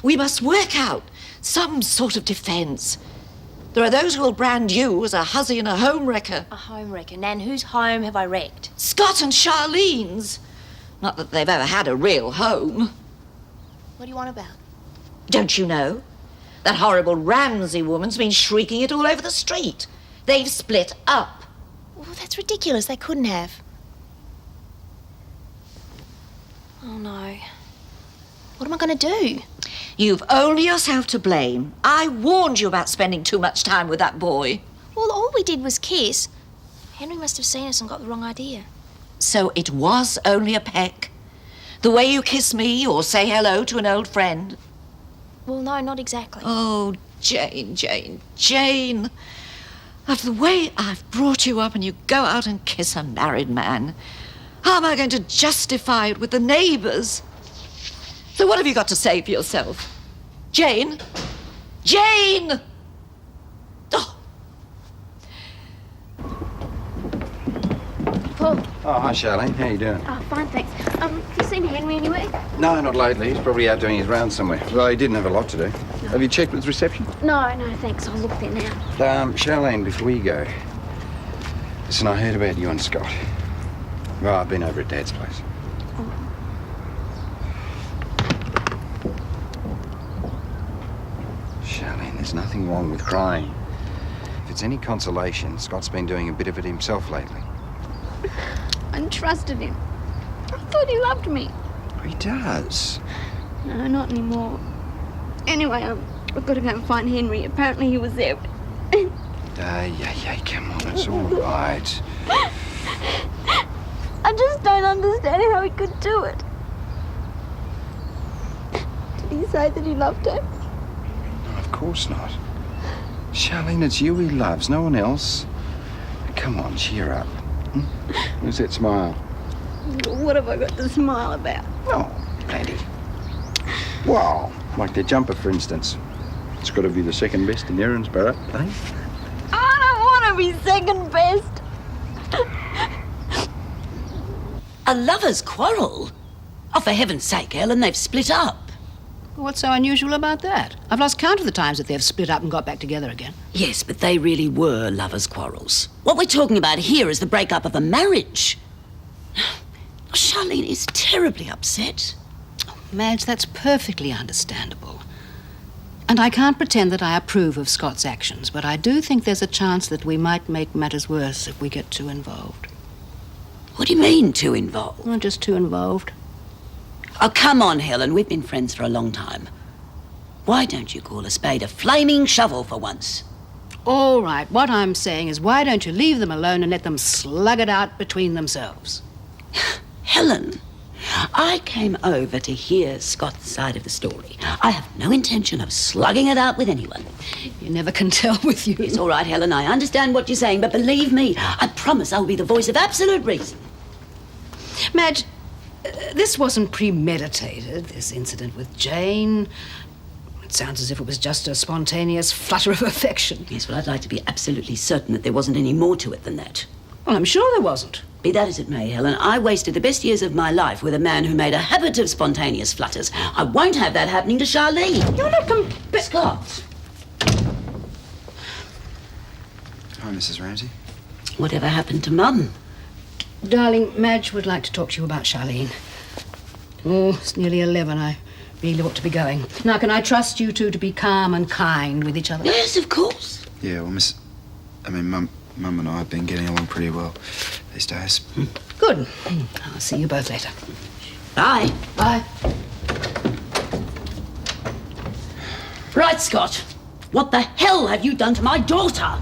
We must work out some sort of defence. There are those who will brand you as a hussy and a home-wrecker. A home-wrecker? Nan, whose home have I wrecked? Scott and Charlene's. Not that they've ever had a real home. What do you want about? Don't you know? That horrible Ramsay woman's been shrieking it all over the street. They've split up. Well, that's ridiculous. They couldn't have. Oh, no. What am I going to do? You've only yourself to blame. I warned you about spending too much time with that boy. Well, all we did was kiss. Henry must have seen us and got the wrong idea. So it was only a peck? The way you kiss me or say hello to an old friend? Well, no, not exactly. Oh, Jane, Jane, Jane. After the way I've brought you up and you go out and kiss a married man, how am I going to justify it with the neighbours? So what have you got to say for yourself? Jane? Jane! Oh. Paul. Oh, hi, Charlene. How you doing? Oh, fine, thanks. Have you seen Henry anywhere? No, not lately. He's probably out doing his rounds somewhere. Well, he didn't have a lot to do. No. Have you checked with reception? No, thanks. I'll look there now. Charlene, before you go, listen, I heard about you and Scott. Well, I've been over at Dad's place. Charlene, there's nothing wrong with crying. If it's any consolation, Scott's been doing a bit of it himself lately. I trusted him. I thought he loved me. He does. No, not anymore. Anyway, I've got to go and find Henry. Apparently he was there. Yeah, come on, it's all right. I just don't understand how he could do it. Did he say that he loved her? No, of course not. Charlene, it's you he loves, no one else. Come on, cheer up. Where's that smile? What have I got to smile about? Oh, plenty. Wow, like the jumper, for instance. It's got to be the second best in Erinsborough, eh? I don't want to be second best. A lover's quarrel? Oh, for heaven's sake, Helen, they've split up. What's so unusual about that? I've lost count of the times that they've split up and got back together again. Yes, but they really were lovers' quarrels. What we're talking about here is the breakup of a marriage. Charlene is terribly upset. Oh, Madge, that's perfectly understandable. And I can't pretend that I approve of Scott's actions, but I do think there's a chance that we might make matters worse if we get too involved. What do you mean, too involved? Well, just too involved. Oh, come on, Helen. We've been friends for a long time. Why don't you call a spade a flaming shovel for once? All right, what I'm saying is why don't you leave them alone and let them slug it out between themselves? Helen, I came over to hear Scott's side of the story. I have no intention of slugging it out with anyone. You never can tell with you. It's all right, Helen. I understand what you're saying, but believe me, I promise I'll be the voice of absolute reason. Madge, This wasn't premeditated, this incident with Jane. It sounds as if it was just a spontaneous flutter of affection. Yes, well, I'd like to be absolutely certain that there wasn't any more to it than that. Well, I'm sure there wasn't. Be that as it may, Helen, I wasted the best years of my life with a man who made a habit of spontaneous flutters. I won't have that happening to Charlene. You're not Scott. Hi, Mrs. Ramsay. Whatever happened to Mum? Darling, Madge would like to talk to you about Charlene. Oh, it's nearly 11. I really ought to be going. Now, can I trust you two to be calm and kind with each other? Yes, of course. Yeah, well, Mum and I have been getting along pretty well these days. Good. I'll see you both later. Bye. Bye. Right, Scott. What the hell have you done to my daughter?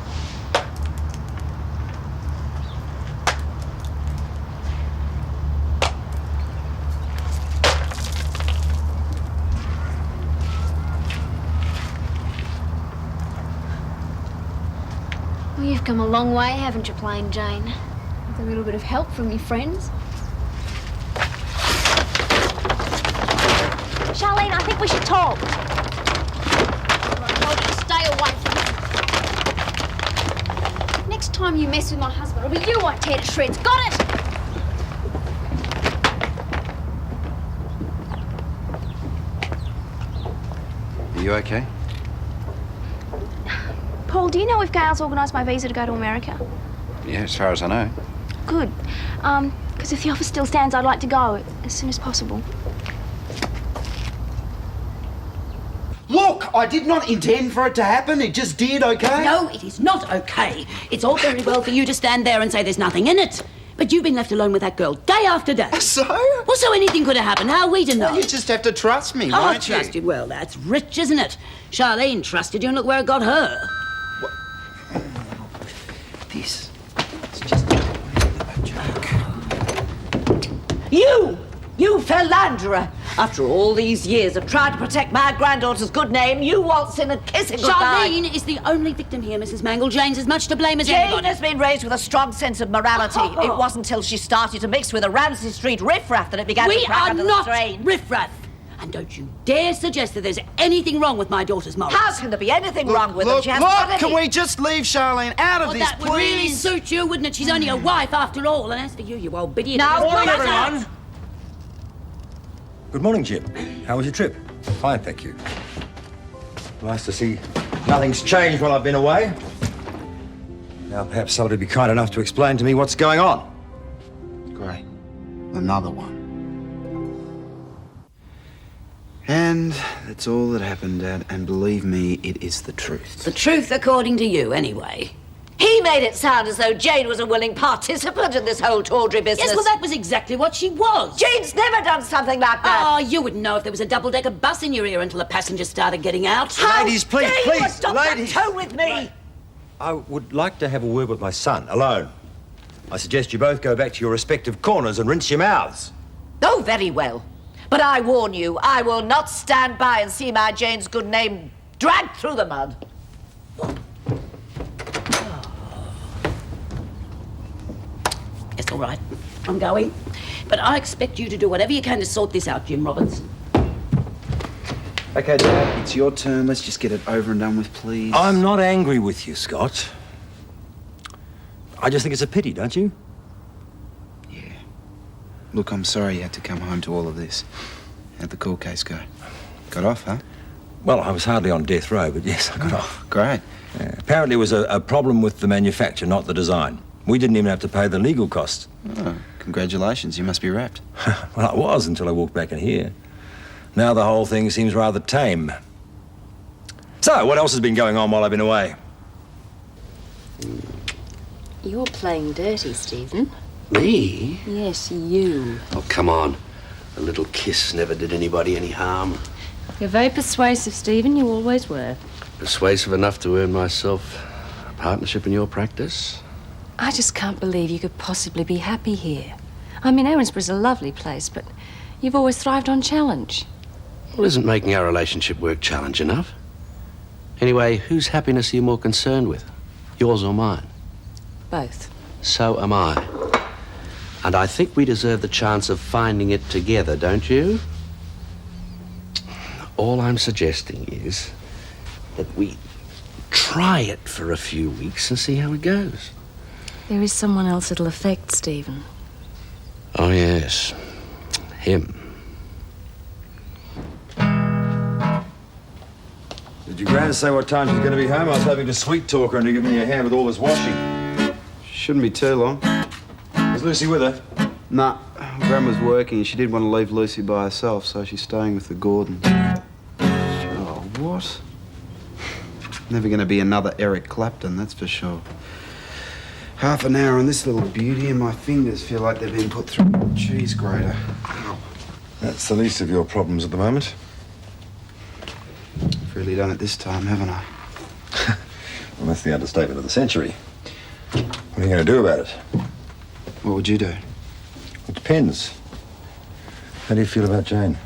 Well, you've come a long way, haven't you, Plain Jane? With a little bit of help from your friends. Charlene, I think we should talk. I told you to stay away from me. Next time you mess with my husband, it'll be you I tear to shreds. Got it? Are you okay? Paul, do you know if Gail's organised my visa to go to America? Yeah, as far as I know. Good. Because if the offer still stands, I'd like to go as soon as possible. Look, I did not intend for it to happen. It just did, okay? No, it is not okay. It's all very well for you to stand there and say there's nothing in it. But you've been left alone with that girl day after day. So? Well, so anything could have happened. How are we to know? Well, you just have to trust me, Oh, won't you? trusted. Well, that's rich, isn't it? Charlene trusted you and look where it got her. This. You philanderer! After all these years of trying to protect my granddaughter's good name, you waltz in and kiss it goodbye. Charlene is the only victim here, Mrs. Mangle. Jane's as much to blame as Jane anybody. has been raised with a strong sense of morality. It wasn't till she started to mix with the Ramsay Street riffraff that it began to crack under the strain. We are not riffraff. And don't you dare suggest that there's anything wrong with my daughter's morals. How can there be anything wrong with them? She hasn't got any. Can we just leave Charlene out of Well, this, that would really please? suit you, wouldn't it? She's only a wife after all. And as for you, you old biddy... Now, Morning, everyone. Good morning, Jim. How was your trip? Fine, thank you. Nice to see nothing's changed while I've been away. Now, perhaps somebody would be kind enough to explain to me what's going on. Great. Another one. And that's all that happened, Dad. And believe me, it is the truth. The truth according to you, anyway. He made it sound as though Jane was a willing participant in this whole tawdry business. Yes, well, that was exactly what she was. Jane's never done something like that. Oh, you wouldn't know if there was a double-decker bus in your ear until the passengers started getting out. Ladies, please, dare you please, stop ladies. that tone with me? I would like to have a word with my son, alone. I suggest you both go back to your respective corners and rinse your mouths. Oh, very well. But I warn you, I will not stand by and see my Jane's good name dragged through the mud. It's all right. I'm going. But I expect you to do whatever you can to sort this out, Jim Roberts. Okay, Dad, it's your turn. Let's just get it over and done with, please. I'm not angry with you, Scott. I just think it's a pity, don't you? Look, I'm sorry you had to come home to all of this. How'd the court case go? Got off, huh? Well, I was hardly on death row, but yes, I got off. Great. Yeah, apparently it was a problem with the manufacture, not the design. We didn't even have to pay the legal costs. Oh, congratulations. You must be wrapped. Well, I was until I walked back in here. Now the whole thing seems rather tame. So, what else has been going on while I've been away? You're playing dirty, Stephen. Me? Yes, you. Oh, come on. A little kiss never did anybody any harm. You're very persuasive, Stephen. You always were. Persuasive enough to earn myself a partnership in your practice? I just can't believe you could possibly be happy here. I mean, Erinsborough's a lovely place, but you've always thrived on challenge. Well, isn't making our relationship work challenge enough? Anyway, whose happiness are you more concerned with? Yours or mine? Both. So am I. And I think we deserve the chance of finding it together, don't you? All I'm suggesting is that we try it for a few weeks and see how it goes. There is someone else it'll affect, Stephen. Oh, yes. Him. Did your gran say what time she's going to be home? I was hoping to sweet talk her into giving me a hand with all this washing. Shouldn't be too long. Is Lucy with her? Nah, Gran was working and she didn't want to leave Lucy by herself, so she's staying with the Gordons. Oh, what? Never going to be another Eric Clapton, that's for sure. Half an hour on this little beauty and my fingers feel like they've been put through a cheese grater. Ow. That's the least of your problems at the moment. I've really done it this time, haven't I? Well, that's the understatement of the century. What are you going to do about it? What would you do? It depends. How do you feel about Jane?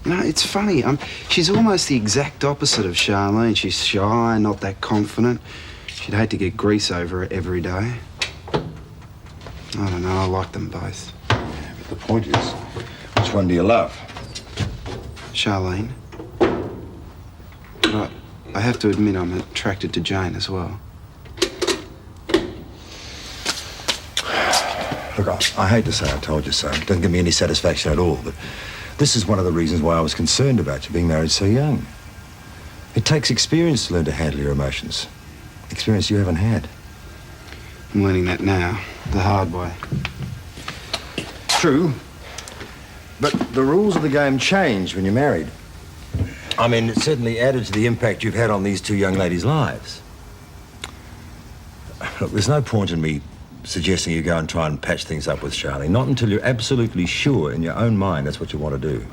You know, it's funny. She's almost the exact opposite of Charlene. She's shy, not that confident. She'd hate to get grease over it every day. I don't know, I like them both. Yeah, but the point is, which one do you love? Charlene. But I have to admit I'm attracted to Jane as well. Look, I hate to say I told you so. It doesn't give me any satisfaction at all, but this is one of the reasons why I was concerned about you being married so young. It takes experience to learn to handle your emotions. Experience you haven't had. I'm learning that now, the hard way. True, but the rules of the game change when you're married. I mean, it certainly added to the impact you've had on these two young ladies' lives. Look, there's no point in me suggesting you go and try and patch things up with Charlie. Not until you're absolutely sure in your own mind that's what you want to do.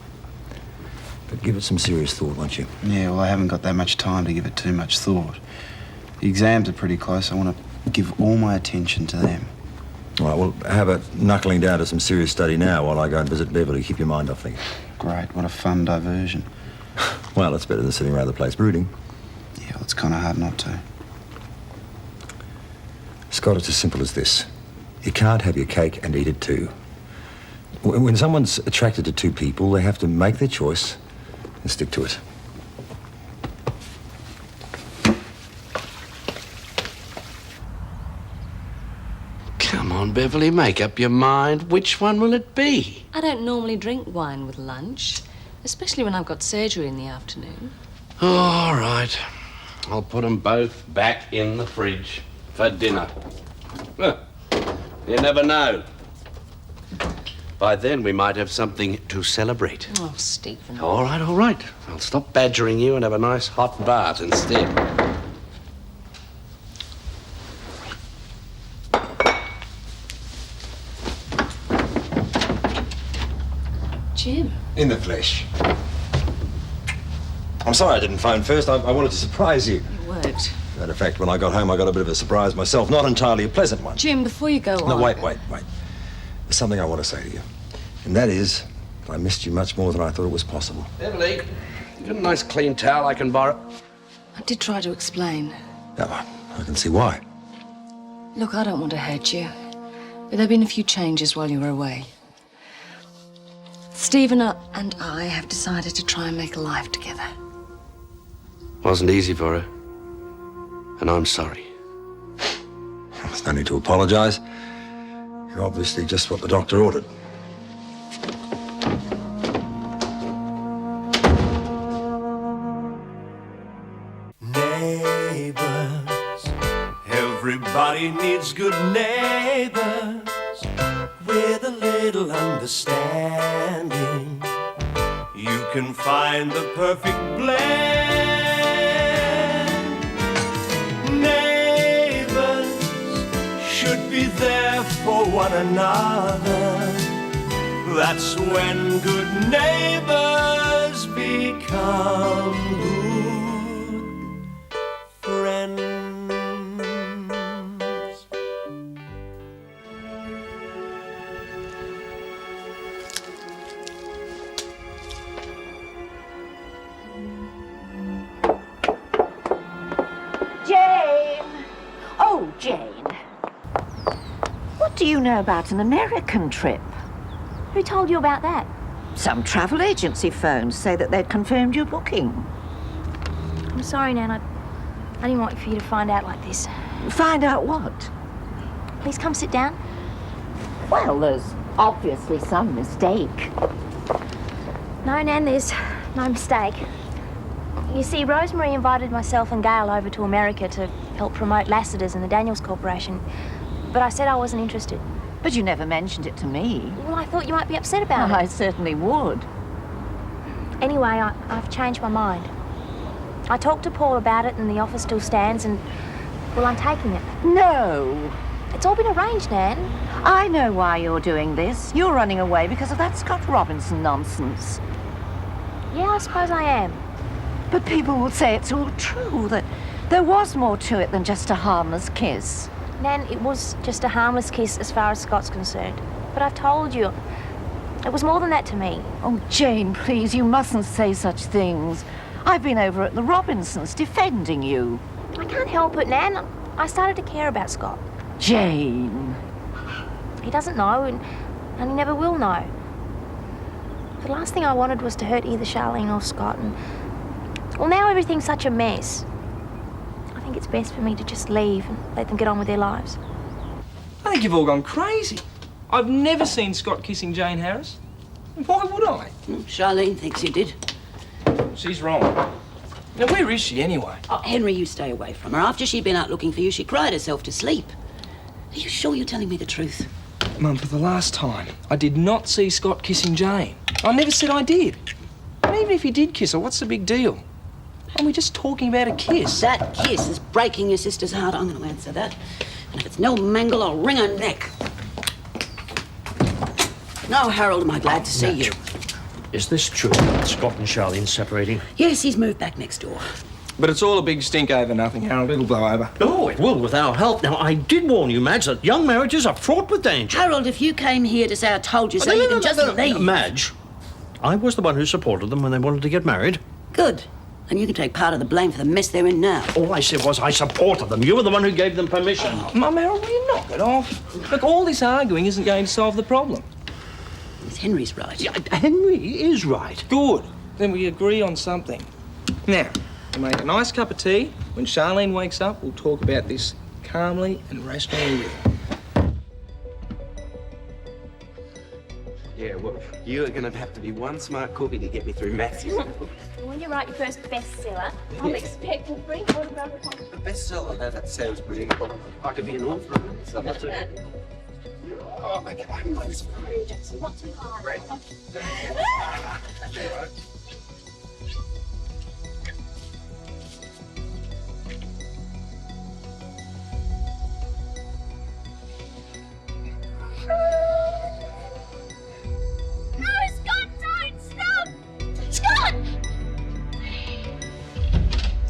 But give it some serious thought, won't you? Yeah, well, I haven't got that much time to give it too much thought. The exams are pretty close. I want to give all my attention to them. All right, well, how about knuckling down to some serious study now while I go and visit Beverly? Keep your mind off things. Great, what a fun diversion. Well, it's better than sitting around the place brooding. Yeah, well, it's kind of hard not to. Scott, it's as simple as this. You can't have your cake and eat it too. When someone's attracted to two people, they have to make their choice and stick to it. Come on, Beverly, make up your mind. Which one will it be? I don't normally drink wine with lunch, especially when I've got surgery in the afternoon. All right. I'll put them both back in the fridge for dinner. You never know. By then, we might have something to celebrate. Oh, Stephen. All right, all right. I'll stop badgering you and have a nice hot bath instead. Jim. In the flesh. I'm sorry I didn't phone first. I wanted to surprise you. It worked. Matter of fact, when I got home, I got a bit of a surprise myself. Not entirely a pleasant one. Jim, before you go on... No, wait. There's something I want to say to you. And that is, I missed you much more than I thought it was possible. Beverly, you got a nice clean towel I can borrow? I did try to explain. Yeah, I can see why. Look, I don't want to hurt you, but there have been a few changes while you were away. Stephen and I have decided to try and make a life together. Wasn't easy for her. And I'm sorry. There's no need to apologize. You're obviously just what the doctor ordered. Neighbours, everybody needs good neighbours with a little understanding. You can find the perfect blend. Neighbours should be there for one another. That's when good neighbours become good friends. Jane! Oh, Jane. What do you know about an American trip? Who told you about that? Some travel agency phoned to say that they'd confirmed your booking. I'm sorry, Nan. I didn't want for you to find out like this. Find out what? Please come sit down. Well, there's obviously some mistake. No, Nan, there's no mistake. You see, Rosemary invited myself and Gail over to America to help promote Lassiter's and the Daniels Corporation. But I said I wasn't interested. But you never mentioned it to me. Well, I thought you might be upset about it. I certainly would. Anyway, I've changed my mind. I talked to Paul about it and the offer still stands and, well, I'm taking it. No. It's all been arranged, Nan. I know why you're doing this. You're running away because of that Scott Robinson nonsense. Yeah, I suppose I am. But people will say it's all true, that there was more to it than just a harmless kiss. Nan, it was just a harmless kiss as far as Scott's concerned. But I've told you, it was more than that to me. Oh, Jane, please, you mustn't say such things. I've been over at the Robinsons defending you. I can't help it, Nan. I started to care about Scott. Jane. He doesn't know, and he never will know. The last thing I wanted was to hurt either Charlene or Scott, and... well, now everything's such a mess. I think it's best for me to just leave and let them get on with their lives. I think you've all gone crazy. I've never seen Scott kissing Jane Harris. Why would I? Charlene thinks you did. She's wrong. Now, where is she anyway? Oh, Henry, you stay away from her. After she'd been out looking for you, she cried herself to sleep. Are you sure you're telling me the truth? Mum, for the last time, I did not see Scott kissing Jane. I never said I did. And even if he did kiss her, what's the big deal? And we're just talking about a kiss. That kiss is breaking your sister's heart. I'm going to answer that. And if it's no mangle, I'll wring her neck. No, Harold, am I glad to see you. Is this true that Scott and Charlene separating? Yes, he's moved back next door. But it's all a big stink over nothing, Harold. It'll blow over. Oh, it will with our help. Now, I did warn you, Madge, that young marriages are fraught with danger. Harold, if you came here to say I told you so, you can just leave. Madge, I was the one who supported them when they wanted to get married. Good. And you can take part of the blame for the mess they're in now. All I said was I supported them. You were the one who gave them permission. Oh, Mum, Harold, will you knock it off? Look, all this arguing isn't going to solve the problem. Henry's right. Yeah, Henry is right. Good. Then we agree on something. Now, we'll make a nice cup of tea. When Charlene wakes up, we'll talk about this calmly and rationally. Yeah, well, you are going to have to be one smart cookie to get me through maths. When you write your first bestseller, I'll expect a free photograph of The bestseller? That sounds brilliant. I could be an author. So that's it. Oh, my God. Not too hard.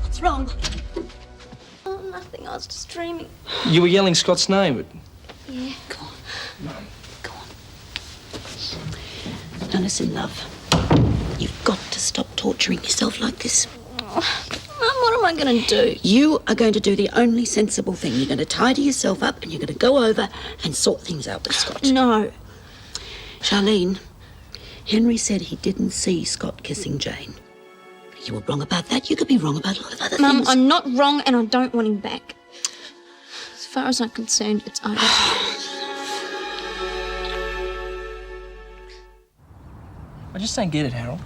What's wrong? Oh, nothing. I was just dreaming. You were yelling Scott's name, but... Yeah. Go on. Mum. Go on. Now listen, love. You've got to stop torturing yourself like this. Mum, what am I going to do? You are going to do the only sensible thing. You're going to tidy yourself up and you're going to go over and sort things out with Scott. No. Charlene, Henry said he didn't see Scott kissing Jane. You were wrong about that. You could be wrong about a lot of other Mum, things. I'm not wrong and I don't want him back. As far as I'm concerned, it's over. I just don't get it, Harold.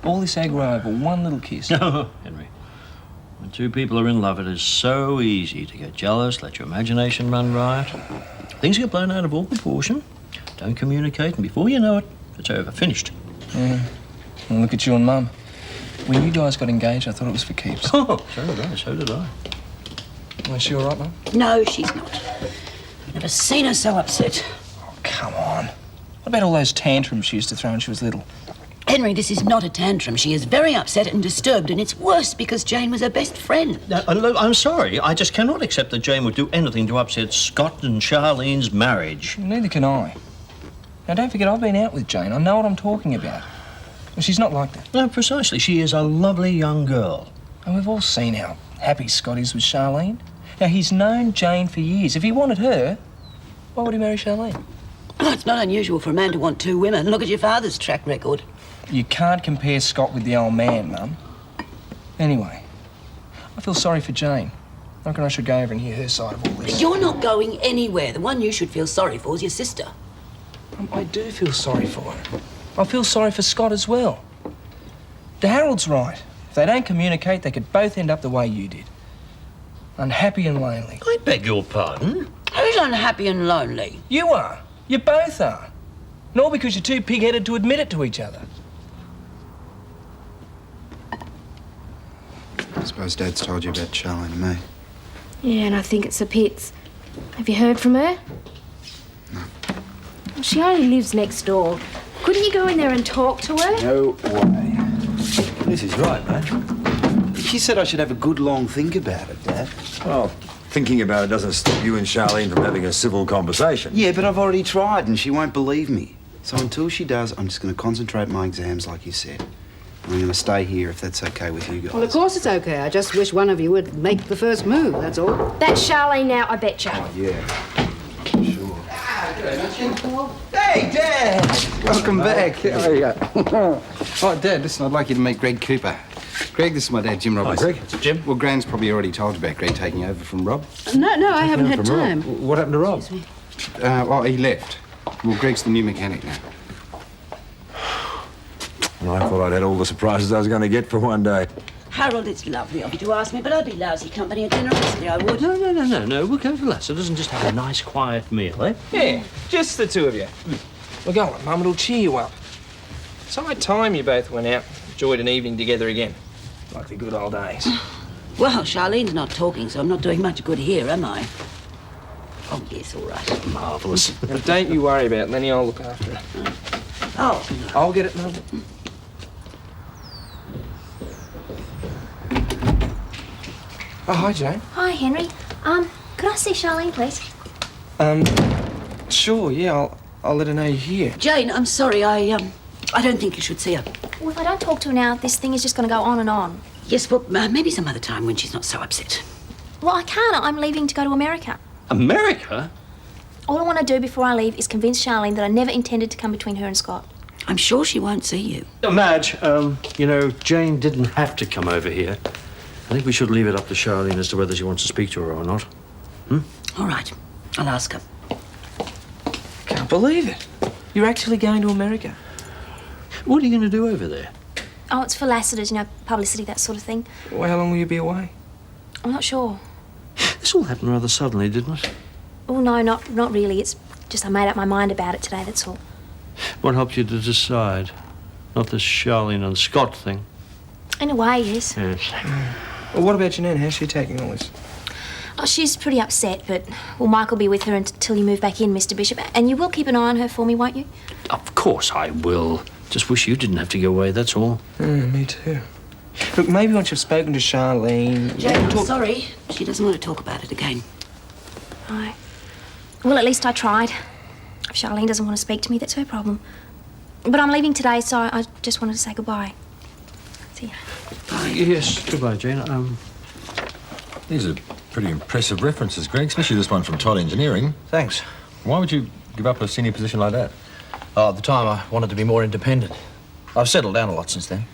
All this aggro over one little kiss. No, Henry. When two people are in love, it is so easy to get jealous, let your imagination run riot. Things get blown out of all proportion. Don't communicate, and before you know it, it's over. Finished. Yeah. Well, look at you and Mum. When you guys got engaged, I thought it was for keeps. Oh, so did I, so did I. Was she all right, Mum? No, she's not. I've never seen her so upset. Oh, come on. What about all those tantrums she used to throw when she was little? Henry, this is not a tantrum. She is very upset and disturbed, and it's worse because Jane was her best friend. Look, I'm sorry. I just cannot accept that Jane would do anything to upset Scott and Charlene's marriage. Neither can I. Now, don't forget, I've been out with Jane. I know what I'm talking about. Well, she's not like that. No, precisely. She is a lovely young girl. And we've all seen how happy Scott is with Charlene. Now, he's known Jane for years. If he wanted her, Why would he marry Charlene? Oh, it's not unusual for a man to want two women. Look at your father's track record. You can't compare Scott with the old man, Mum. Anyway, I feel sorry for Jane. I reckon I should go over and hear her side of all this. You're not going anywhere. The one you should feel sorry for is your sister. I do feel sorry for her. I feel sorry for Scott as well. Harold's right. If they don't communicate, they could both end up the way you did. Unhappy and lonely. I beg your pardon? Who's unhappy and lonely? You are. You both are. And all because you're too pig-headed to admit it to each other. I suppose Dad's told you about Charlene and me. Yeah, and I think it's the pits. Have you heard from her? No. Well, she only lives next door. Couldn't you go in there and talk to her? No way. This is right, mate. She said I should have a good long think about it, Dad. Well, thinking about it doesn't stop you and Charlene from having a civil conversation. Yeah, but I've already tried and she won't believe me. So until she does, I'm just going to concentrate on my exams like you said. I'm going to stay here if that's okay with you guys. Well, of course it's okay. I just wish one of you would make the first move, that's all. That's Charlene now, I betcha. Oh, yeah. Sure. Hey, Dad! Welcome back. How are you? Oh, Dad, listen, I'd like you to meet Greg Cooper. Greg, this is my dad, Jim Roberts. Greg. Jim? Well, Gran's probably already told you about Greg taking over from Rob. No, I haven't had time. What happened to Rob? Well, he left. Well, Greg's the new mechanic now. Well, I thought I'd had all the surprises I was going to get for one day. Harold, it's lovely of you to ask me, but I'd be lousy company at dinner, honestly, I would. No. We'll go to Lawson and just have a nice, quiet meal, eh? Yeah, just the two of you. Well, go on, Mum, it'll cheer you up. It's high time you both went out, enjoyed an evening together again. Like the good old days. Well, Charlene's not talking, so I'm not doing much good here, am I? Oh, yes, all right. Marvellous. Now, don't you worry about it, Lenny, I'll look after her. Oh. I'll get it, Mum. Oh, hi, Jane. Hi, Henry. Could I see Charlene, please? Sure, yeah, I'll let her know you're here. Jane, I'm sorry, I don't think you should see her. Well, if I don't talk to her now, this thing is just going to go on and on. Yes, well, maybe some other time when she's not so upset. Well, I can't. I'm leaving to go to America. America? All I want to do before I leave is convince Charlene that I never intended to come between her and Scott. I'm sure she won't see you. Madge, you know, Jane didn't have to come over here. I think we should leave it up to Charlene as to whether she wants to speak to her or not. All right, I'll ask her. Can't believe it. You're actually going to America. What are you going to do over there? Oh, it's for Lassiter's, you know, publicity, that sort of thing. Well, how long will you be away? I'm not sure. This all happened rather suddenly, didn't it? Oh, no, not really. It's just I made up my mind about it today, that's all. What helped you to decide? Not this Charlene and Scott thing. In a way, yes. Yes. Well, what about your nan? How's she taking all this? Oh, she's pretty upset, but, well, Mike will be with her until you move back in, Mr. Bishop. And you will keep an eye on her for me, won't you? Of course I will. Just wish you didn't have to go away, that's all. Me too. Look, maybe once you've spoken to Charlene... Jane, I'm sorry. She doesn't want to talk about it again. Right. Well, at least I tried. If Charlene doesn't want to speak to me, that's her problem. But I'm leaving today, so I just wanted to say goodbye. See you. Yes, goodbye, Jane. These are pretty impressive references, Greg, especially this one from Todd Engineering. Thanks. Why would you give up a senior position like that? Oh, at the time, I wanted to be more independent. I've settled down a lot since then.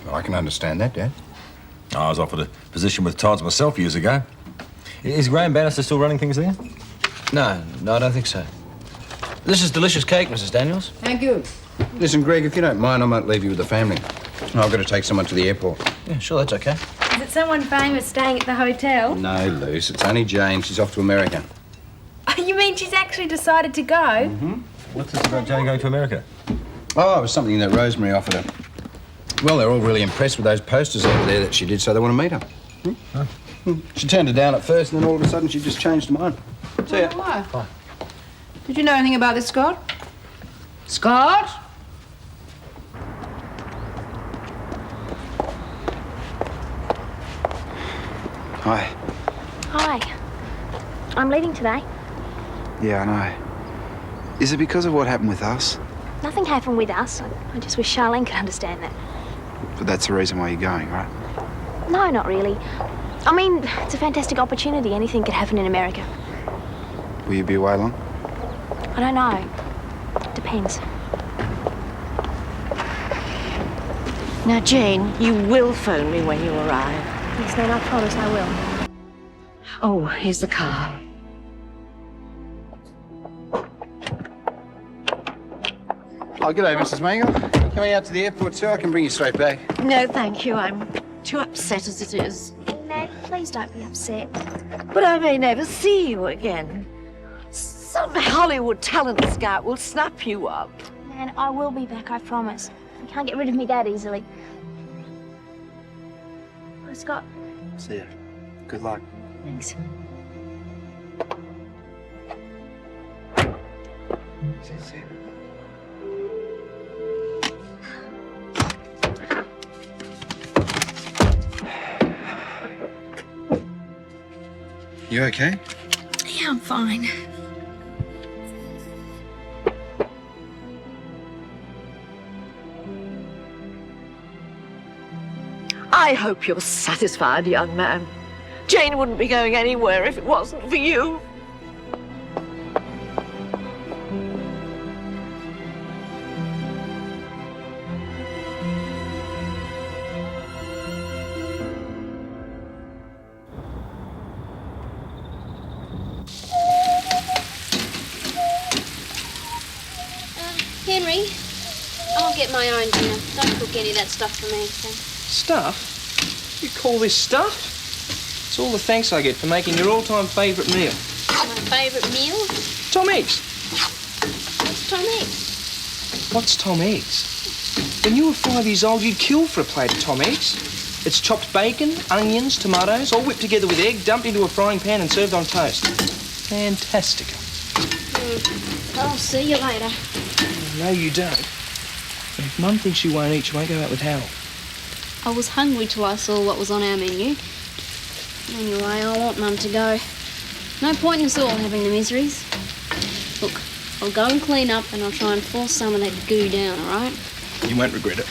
Well, I can understand that, Dad. I was offered a position with Todd's myself years ago. Is Graham Bannister still running things there? No, I don't think so. This is delicious cake, Mrs. Daniels. Thank you. Listen, Greg, if you don't mind, I might leave you with the family. I've got to take someone to the airport. Yeah, sure, that's okay. Is it someone famous staying at the hotel? No, Luce, it's only Jane. She's off to America. You mean she's actually decided to go? Mm-hmm. What's this about Jane going to America? Oh, it was something that Rosemary offered her. Well, they're all really impressed with those posters over there that she did, so they want to meet her. Huh? She turned it down at first, and then all of a sudden she just changed her mind. See ya. Why? Did you know anything about this, Scott? Scott? Hi. Hi. I'm leaving today. Yeah, I know. Is it because of what happened with us? Nothing happened with us. I just wish Charlene could understand that. But that's the reason why you're going, right? No, not really. I mean, it's a fantastic opportunity. Anything could happen in America. Will you be away long? I don't know. Depends. Now, Jane, you will phone me when you arrive. Yes, Nan, I promise I will. Oh, here's the car. Oh, g'day, Mrs. Mangle. Coming out to the airport too? I can bring you straight back. No, thank you. I'm too upset as it is. Nan, please don't be upset. But I may never see you again. Some Hollywood talent scout will snap you up. Nan, I will be back, I promise. You can't get rid of me that easily. Bye, Scott. See ya. Good luck. Thanks. See ya. You okay? Yeah, I'm fine. I hope you're satisfied, young man. Jane wouldn't be going anywhere if it wasn't for you. Henry, I'll get my own dinner. Don't cook any of that stuff for me, thanks. Stuff? You call this stuff? It's all the thanks I get for making your all-time favourite meal. My favourite meal? Tom Eggs. What's Tom Eggs? What's Tom Eggs? When you were 5 years old, you'd kill for a plate of Tom Eggs. It's chopped bacon, onions, tomatoes, all whipped together with egg, dumped into a frying pan and served on toast. Fantastica. I'll see you later. No, you don't. And if Mum thinks you won't eat, you won't go out with Harold. I was hungry till I saw what was on our menu. Anyway, I want Mum to go. No point in us all having the miseries. Look, I'll go and clean up and I'll try and force some of that goo down, all right? You won't regret it.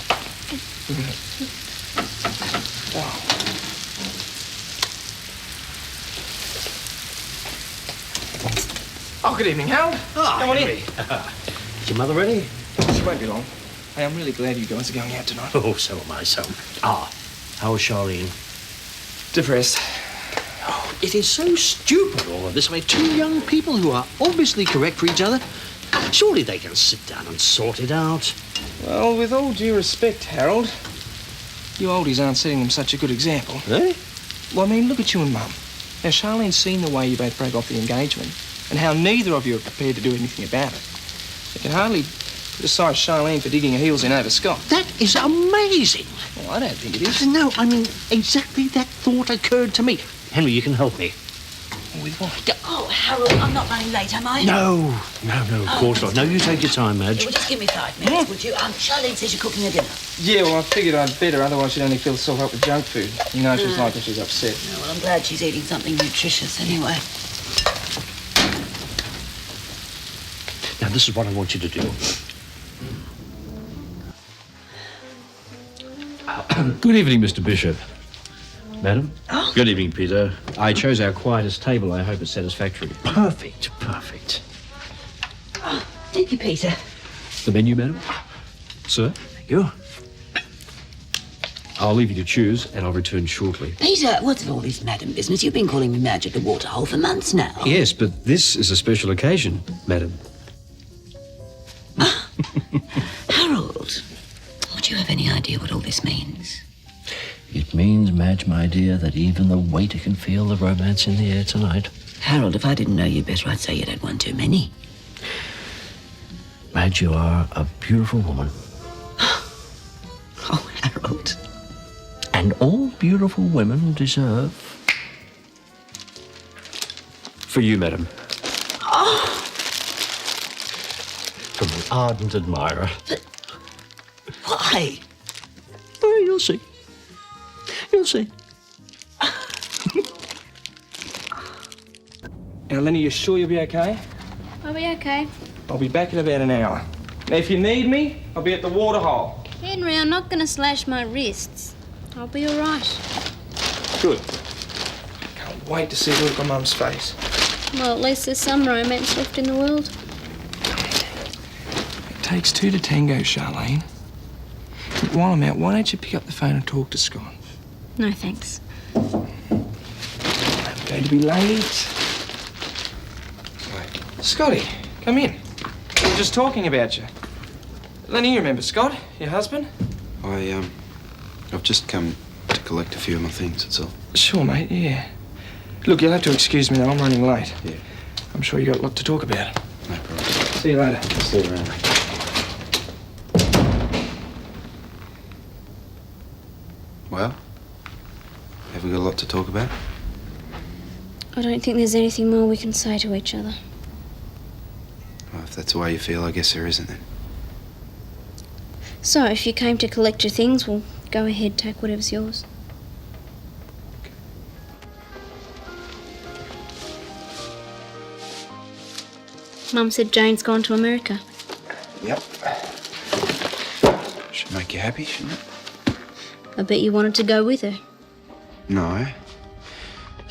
Oh, good evening, Harold. Come on in. Is your mother ready? She won't be long. Hey, I'm really glad you guys are going out tonight. Oh, so am I, so. How was Charlene? Depressed. Oh, it is so stupid, all of this. I mean, two young people who are obviously correct for each other. Surely they can sit down and sort it out. Well, with all due respect, Harold, you oldies aren't setting them such a good example. Eh? Well, I mean, look at you and Mum. Now, Charlene's seen the way you both broke off the engagement and how neither of you are prepared to do anything about it. You can hardly criticize Charlene for digging her heels in over Scott. That is amazing. Well, I don't think it is. No, I mean, exactly that thought occurred to me. Henry, you can help me. With what? Oh, Harold, I'm not running late, am I? No, of course not. No, you take your time, Madge. Well, just give me 5 minutes, would you? Charlene says you're cooking her dinner. Yeah, well, I figured I'd better, otherwise she'd only fill herself up with junk food. You know what she's like when she's upset. No, well, I'm glad she's eating something nutritious anyway. Now, this is what I want you to do. Good evening, Mr. Bishop. Madam? Oh. Good evening, Peter. I chose our quietest table. I hope it's satisfactory. Perfect. Oh, thank you, Peter. The menu, madam? Sir? Thank you. I'll leave you to choose, and I'll return shortly. Peter, what's all this madam business? You've been calling me Madge at the waterhole for months now. Yes, but this is a special occasion, madam. Harold, would you have any idea what all this means? It means, Madge, my dear, that even the waiter can feel the romance in the air tonight. Harold, if I didn't know you better, I'd say you'd had one too many. Madge, you are a beautiful woman. Oh, Harold. And all beautiful women deserve... For you, madam. Oh! From an ardent admirer. But why? Oh, you'll see. You'll see. Now, Lenny, you sure you'll be okay? I'll be okay. I'll be back in about an hour. Now, if you need me, I'll be at the waterhole. Henry, I'm not going to slash my wrists. I'll be all right. Good. Can't wait to see the look on Mum's face. Well, at least there's some romance left in the world. takes two to tango, Charlene. But while I'm out, why don't you pick up the phone and talk to Scott? No, thanks. I'm going to be late. Scotty, come in. We were just talking about you. Lenny, you remember Scott, your husband? I've just come to collect a few of my things, that's all. Sure, mate, yeah. Look, you'll have to excuse me, though. I'm running late. Yeah. I'm sure you got a lot to talk about. No problem. See you later. See you around. Well, have we got a lot to talk about? I don't think there's anything more we can say to each other. Well, if that's the way you feel, I guess there isn't then. So, if you came to collect your things, well, go ahead, take whatever's yours. Mum said Jane's gone to America. Yep. Should make you happy, shouldn't it? I bet you wanted to go with her. No.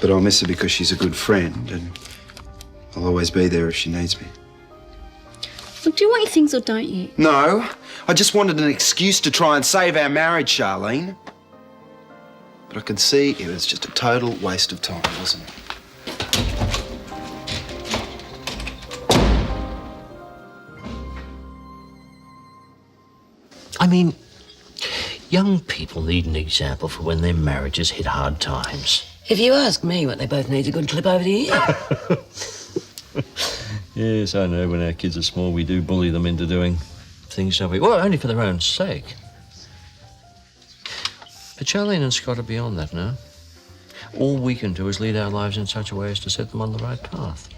But I'll miss her because she's a good friend and I'll always be there if she needs me. Look, do you want your things or don't you? No. I just wanted an excuse to try and save our marriage, Charlene. But I could see it was just a total waste of time, wasn't it? I mean, young people need an example for when their marriages hit hard times. If you ask me, what they both need is a good clip over the ear. Yes, I know. When our kids are small, we do bully them into doing things, don't we? Well, only for their own sake. But Charlene and Scott are beyond that now. All we can do is lead our lives in such a way as to set them on the right path.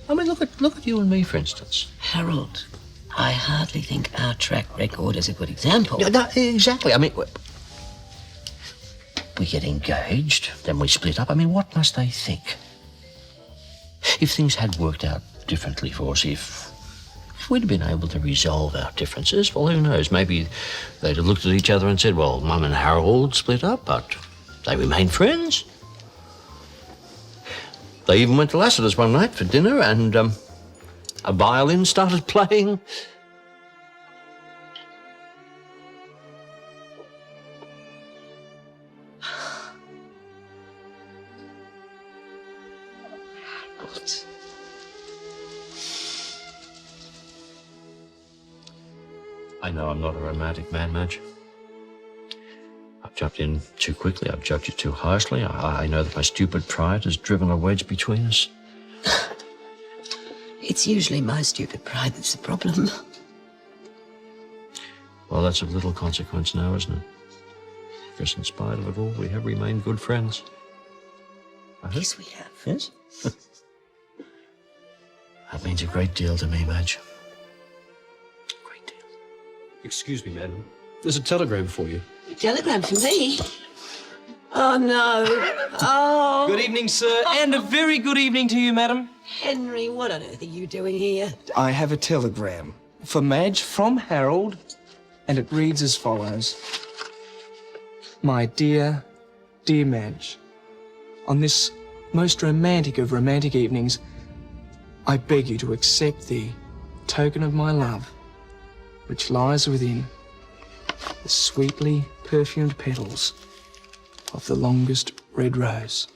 I mean, look at you and me, for instance. Harold, I hardly think our track record is a good example. No, exactly. I mean, we get engaged, then we split up. I mean, what must they think? If things had worked out differently for us, if we'd been able to resolve our differences, well, who knows? Maybe they'd have looked at each other and said, well, Mum and Harold split up, but they remained friends. They even went to Lassiter's one night for dinner and a violin started playing. I know I'm not a romantic man, Madge. I've jumped in too quickly. I've judged you too harshly. I know that my stupid pride has driven a wedge between us. It's usually my stupid pride that's the problem. Well, that's of little consequence now, isn't it? Because in spite of it all, we have remained good friends. Yes, we have. Yes? That means a great deal to me, Madge. Excuse me, madam. There's a telegram for you. A telegram for me? Oh, no. Oh. Good evening, sir, and a very good evening to you, madam. Henry, what on earth are you doing here? I have a telegram for Madge from Harold, and it reads as follows. My dear, dear Madge, on this most romantic of romantic evenings, I beg you to accept the token of my love, which lies within the sweetly perfumed petals of the longest red rose.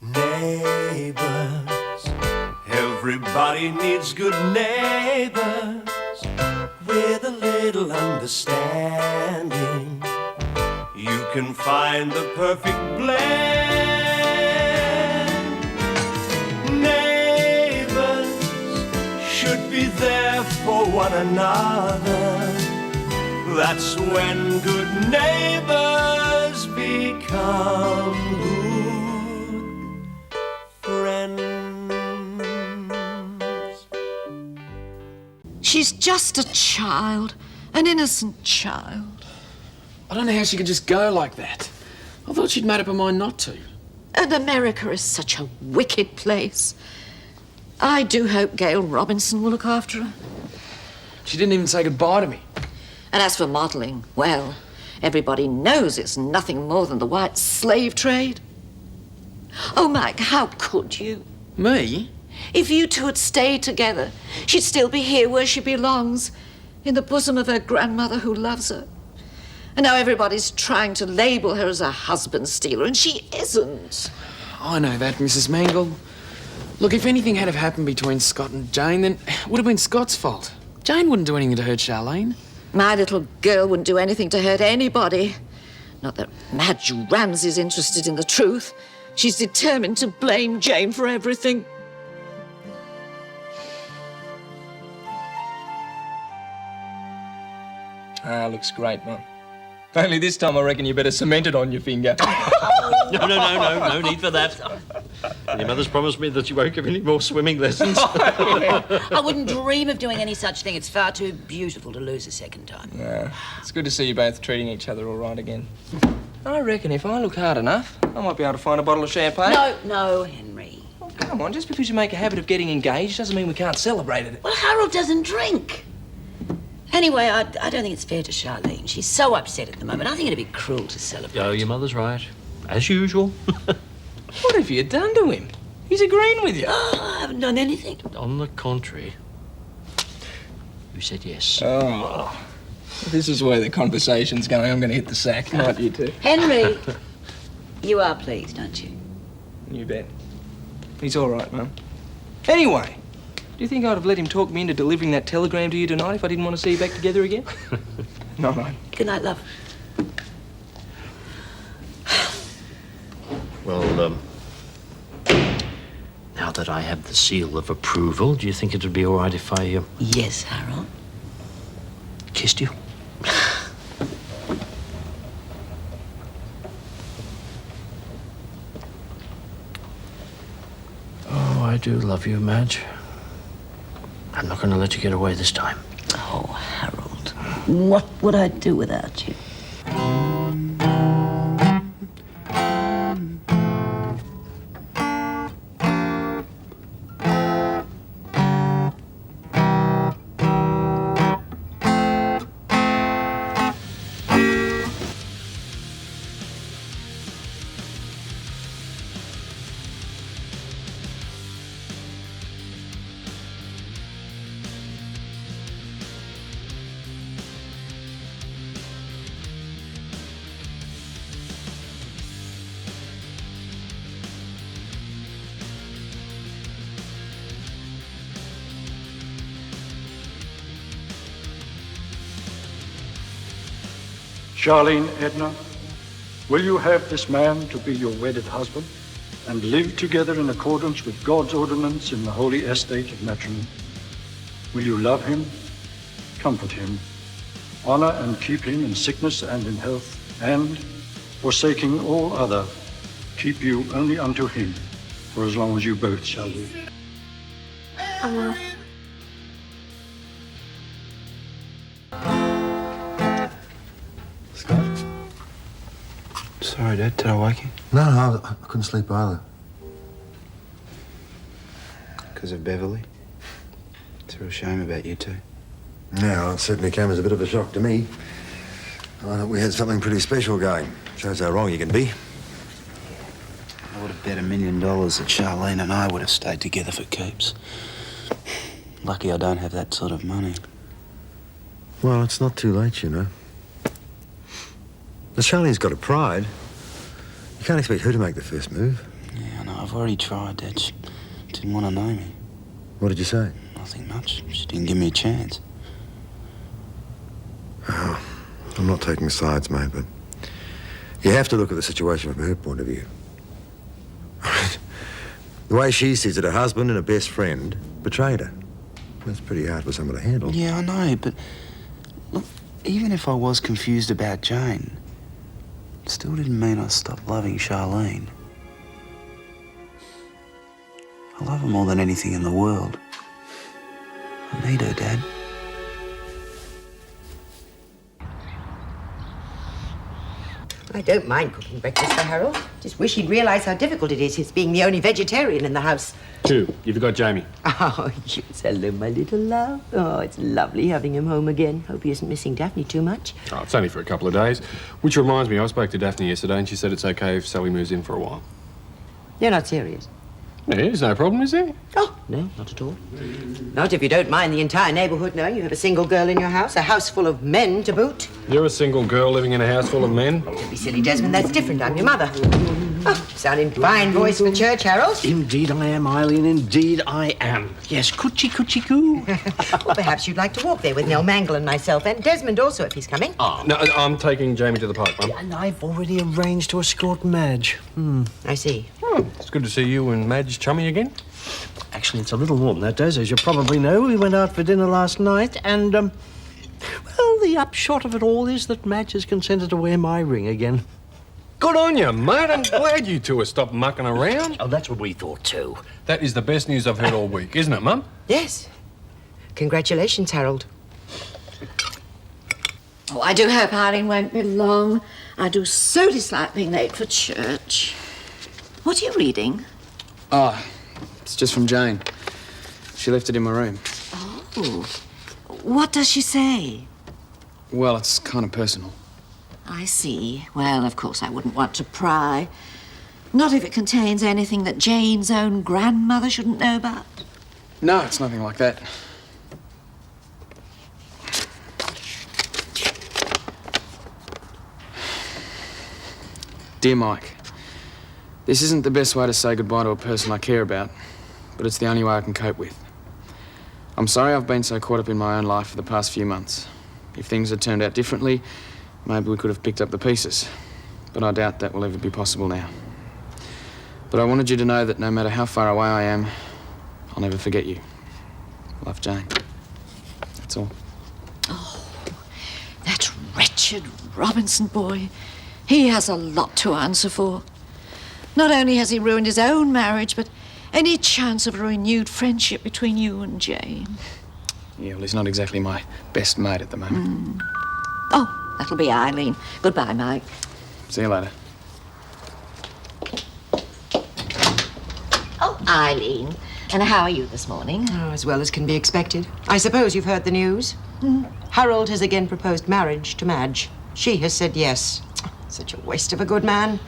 Neighbours, everybody needs good neighbours with a little understanding. You can find the perfect blend. Neighbours should be there for one another. That's when good neighbours become good friends. She's just a child, an innocent child. I don't know how she could just go like that. I thought she'd made up her mind not to. And America is such a wicked place. I do hope Gail Robinson will look after her. She didn't even say goodbye to me. And as for modelling, well, everybody knows it's nothing more than the white slave trade. Oh, Mike, how could you? Me? If you two had stayed together, she'd still be here where she belongs, in the bosom of her grandmother who loves her. And now everybody's trying to label her as a husband stealer, and she isn't. I know that, Mrs. Mangle. Look, if anything had have happened between Scott and Jane, then it would have been Scott's fault. Jane wouldn't do anything to hurt Charlene. My little girl wouldn't do anything to hurt anybody. Not that Madge Ramsay's interested in the truth. She's determined to blame Jane for everything. Looks great, Mum. Only this time I reckon you better cement it on your finger. No need for that. Your mother's promised me that she won't give any more swimming lessons. I wouldn't dream of doing any such thing. It's far too beautiful to lose a second time. Yeah, it's good to see you both treating each other all right again. I reckon if I look hard enough, I might be able to find a bottle of champagne. No, Henry. Oh, come on, just because you make a habit of getting engaged doesn't mean we can't celebrate it. Well, Harold doesn't drink. Anyway, I don't think it's fair to Charlene. She's so upset at the moment. I think it'd be cruel to celebrate. Oh, your mother's right. As usual. What have you done to him? He's agreeing with you. Oh, I haven't done anything. On the contrary. You said yes. Oh, this is where the conversation's going. I'm going to hit the sack, not you two. Henry, you are pleased, aren't you? You bet. He's all right, Mum. Anyway, do you think I'd have let him talk me into delivering that telegram to you tonight if I didn't want to see you back together again? No. Good night, love. Well, now that I have the seal of approval, do you think it'd be all right if I, Yes, Harold. kissed you? Oh, I do love you, Madge. I'm not going to let you get away this time. Oh, Harold, what would I do without you? Charlene Edna, will you have this man to be your wedded husband and live together in accordance with God's ordinance in the holy estate of matrimony? Will you love him, comfort him, honor and keep him in sickness and in health, and, forsaking all other, keep you only unto him for as long as you both shall live? I will. Sorry, Dad. Did I wake you? No, I couldn't sleep either. Because of Beverly? It's a real shame about you two. Yeah, well, it certainly came as a bit of a shock to me. I thought we had something pretty special going. Shows how wrong you can be. I would have bet $1 million that Charlene and I would have stayed together for keeps. Lucky I don't have that sort of money. Well, it's not too late, you know. But Charlene's got a pride. You can't expect her to make the first move. Yeah, I know. I've already tried, Dad. She didn't want to know me. What did you say? Nothing much. She didn't give me a chance. Oh, I'm not taking sides, mate, but you have to look at the situation from her point of view. The way she sees it, her husband and her best friend betrayed her. That's pretty hard for someone to handle. Yeah, I know, but look, even if I was confused about Jane, it still didn't mean I stopped loving Charlene. I love her more than anything in the world. I need her, Dad. I don't mind cooking breakfast for Harold. Just wish he'd realise how difficult it is, his being the only vegetarian in the house. 2. You forgot Jamie. Oh, you hello, my little love. Oh, it's lovely having him home again. Hope he isn't missing Daphne too much. Oh, it's only for a couple of days. Which reminds me, I spoke to Daphne yesterday and she said it's okay if Sally moves in for a while. You're not serious? Yeah, there's no problem, is there? Oh, no, not at all. Not if you don't mind the entire neighbourhood knowing you have a single girl in your house, a house full of men to boot. You're a single girl living in a house full of men? Don't be silly, Desmond. That's different. I'm your mother. Oh, you sound in fine voice for church, Harold. Indeed I am, Eileen. Indeed I am. Yes, coochie, coochie, coo. Well, perhaps you'd like to walk there with Nell Mangle and myself, and Desmond also, if he's coming. Oh. No, I'm taking Jamie to the park, Mum. And I've already arranged to escort Madge. I see. Oh, it's good to see you and Madge chummy again. Actually, it's a little more than that, Des. As you probably know, we went out for dinner last night, and, well, the upshot of it all is that Madge has consented to wear my ring again. Good on you, mate. I'm glad you two have stopped mucking around. Oh, that's what we thought, too. That is the best news I've heard all week, isn't it, Mum? Yes. Congratulations, Harold. Oh, I do hope Eileen won't be long. I do so dislike being late for church. What are you reading? Oh, it's just from Jane. She left it in my room. Oh. What does she say? Well, it's kind of personal. I see. Well, of course, I wouldn't want to pry. Not if it contains anything that Jane's own grandmother shouldn't know about. No, it's nothing like that. Dear Mike, this isn't the best way to say goodbye to a person I care about, but it's the only way I can cope with. I'm sorry I've been so caught up in my own life for the past few months. If things had turned out differently, maybe we could have picked up the pieces, but I doubt that will ever be possible now. But I wanted you to know that no matter how far away I am, I'll never forget you. Love, Jane. That's all. Oh, that wretched Robinson boy. He has a lot to answer for. Not only has he ruined his own marriage, but any chance of a renewed friendship between you and Jane. Yeah, well, he's not exactly my best mate at the moment. Oh, that'll be Eileen. Goodbye, Mike. See you later. Oh, Eileen. And how are you this morning? Oh, as well as can be expected. I suppose you've heard the news. Harold has again proposed marriage to Madge. She has said yes. Such a waste of a good man.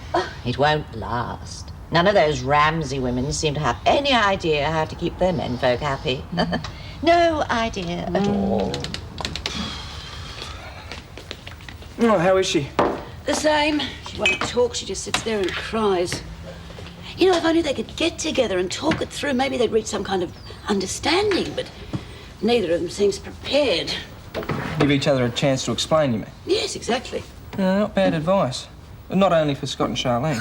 It won't last. None of those Ramsay women seem to have any idea how to keep their menfolk happy. No idea at all. Oh, how is she? The same. She won't talk, she just sits there and cries. You know, if only they could get together and talk it through, maybe they'd reach some kind of understanding, but neither of them seems prepared. Give each other a chance to explain, you mean? Yes, exactly. Not bad advice. Not only for Scott and Charlene.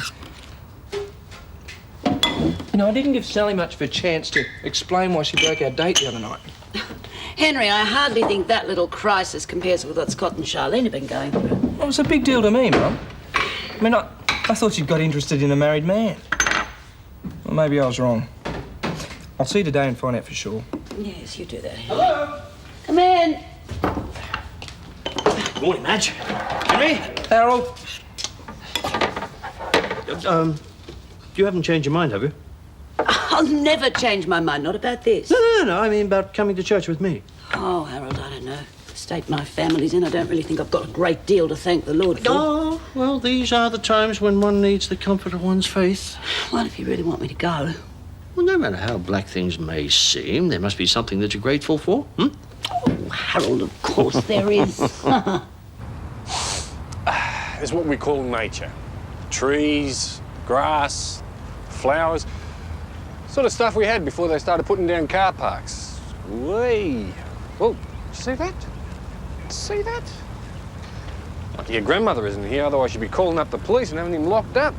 You know, I didn't give Sally much of a chance to explain why she broke our date the other night. Henry, I hardly think that little crisis compares with what Scott and Charlene have been going through. Well, it was a big deal to me, Mum. I mean, I thought you'd got interested in a married man. Well, maybe I was wrong. I'll see you today and find out for sure. Yes, you do that. Hello? Come in. Good morning, Madge. Henry? Harold? You haven't changed your mind, have you? I'll never change my mind, not about this. No, I mean about coming to church with me. Oh, Harold, I don't know. The state my family's in, I don't really think I've got a great deal to thank the Lord for. Oh, well, these are the times when one needs the comfort of one's faith. Well, if you really want me to go. Well, no matter how black things may seem, there must be something that you're grateful for, Oh, Harold, of course there is. There's what we call nature. Trees, grass, flowers. Sort of stuff we had before they started putting down car parks. Whee! Oh, see that? See that? Lucky your grandmother isn't here, otherwise she'd be calling up the police and having him locked up.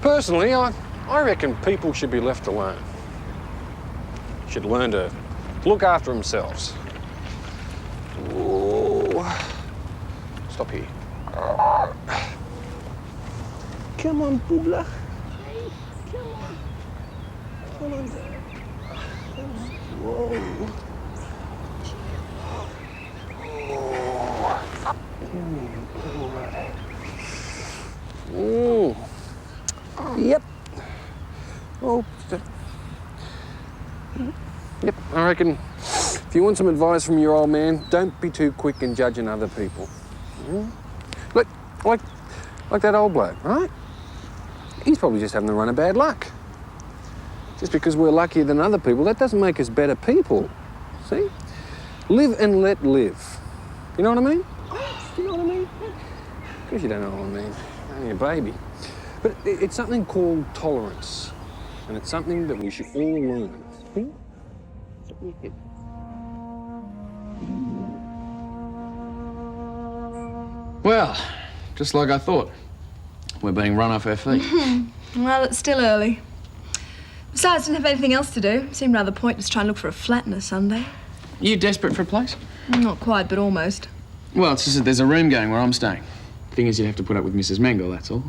Personally, I reckon people should be left alone. Should learn to look after themselves. Ooh. Stop here. Come on, Boobla. Come on. Come on. Whoa. Yep, I reckon if you want some advice from your old man, don't be too quick in judging other people. Look, like that old bloke, right? He's probably just having the run of bad luck. Just because we're luckier than other people, that doesn't make us better people. See? Live and let live. You know what I mean? You know what I mean? Of course you don't know what I mean. Only a baby. But it's something called tolerance. And it's something that we should all learn. Well, just like I thought. We're being run off our feet. Well, it's still early. Besides, I didn't have anything else to do. Seemed rather pointless trying to look for a flat on a Sunday. You desperate for a place? Not quite, but almost. Well, it's just that there's a room going where I'm staying. Thing is, you'd have to put up with Mrs. Mangle, that's all.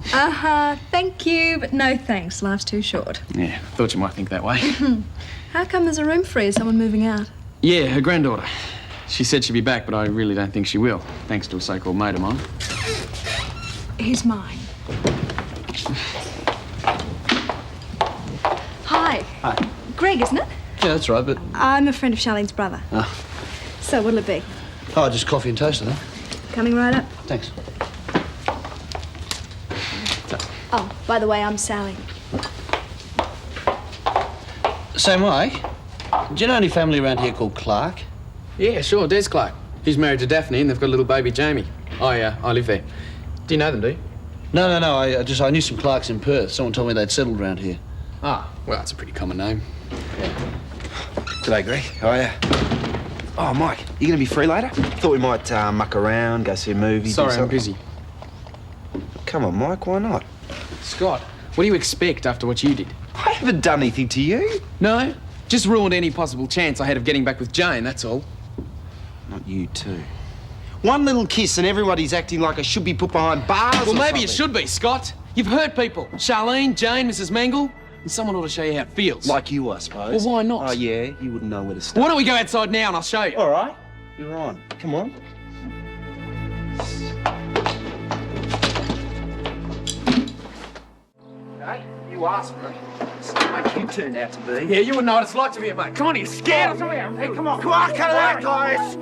Thank you, but no thanks. Life's too short. Yeah, thought you might think that way. How come there's a room free? Is someone moving out? Yeah, her granddaughter. She said she'd be back, but I really don't think she will, thanks to a so-called mate of mine. He's mine. Hi. Hi. Greg, isn't it? Yeah, that's right, but... I'm a friend of Charlene's brother. Ah. So, what'll it be? Oh, just coffee and toast, then. Coming right up. Thanks. Oh, by the way, I'm Sally. Same way. Do you know any family around here called Clarke? Yeah, sure, Des Clarke. He's married to Daphne and they've got a little baby, Jamie. I live there. Do you know them, do you? No. I knew some Clarkes in Perth. Someone told me they'd settled around here. Ah, well, that's a pretty common name. G'day, Greg. How are you? Oh, Mike, you going to be free later? Thought we might muck around, go see a movie. Sorry, I'm busy. Come on, Mike, why not? Scott, what do you expect after what you did? I haven't done anything to you. No, just ruined any possible chance I had of getting back with Jane, that's all. Not you too. One little kiss and everybody's acting like I should be put behind bars. Well, maybe it should be, Scott. You've hurt people. Charlene, Jane, Mrs. Mangle. And someone ought to show you how it feels. Like you, I suppose. Well, why not? Oh, yeah, you wouldn't know where to start. Why don't we go outside now and I'll show you? All right, you're on. Come on. Hey, you asked for it. It's not like you turned out to be. Yeah, you wouldn't know what it's like to be a mate. Come on, you're scared. Hey, come on. Come on, cut it out, guys.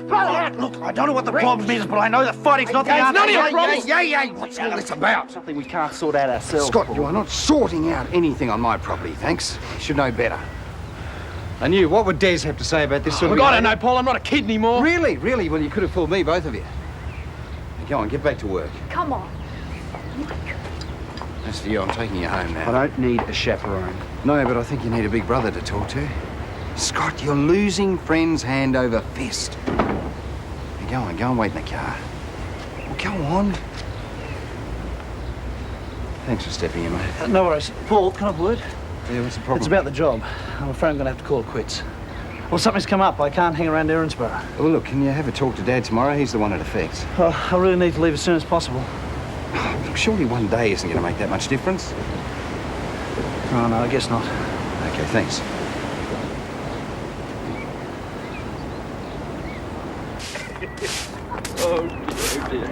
Cut it out. Look, I don't know what the problem is, but I know that fighting's not the answer. It's none of your problems. Yeah. What's all this about? Something we can't sort out ourselves. Scott, you are not sorting out anything on my property, thanks. You should know better. And you, what would Des have to say about this sort of... Look, I don't know, Paul. I'm not a kid anymore. Really? Well, you could have fooled me, both of you. Now, go on, get back to work. Come on. As for you, I'm taking you home now. I don't need a chaperone. No, but I think you need a big brother to talk to. Scott, you're losing friends hand over fist. Now, go on, wait in the car. Well, go on. Thanks for stepping in, mate. No worries. Paul, can I have a word? Yeah, what's the problem? It's about the job. I'm afraid I'm going to have to call it quits. Well, something's come up. I can't hang around Erinsborough. Well, look, can you have a talk to Dad tomorrow? He's the one it affects. Oh, I really need to leave as soon as possible. Look, surely one day isn't going to make that much difference. Oh, no, I guess not. Okay, thanks. Oh, dear.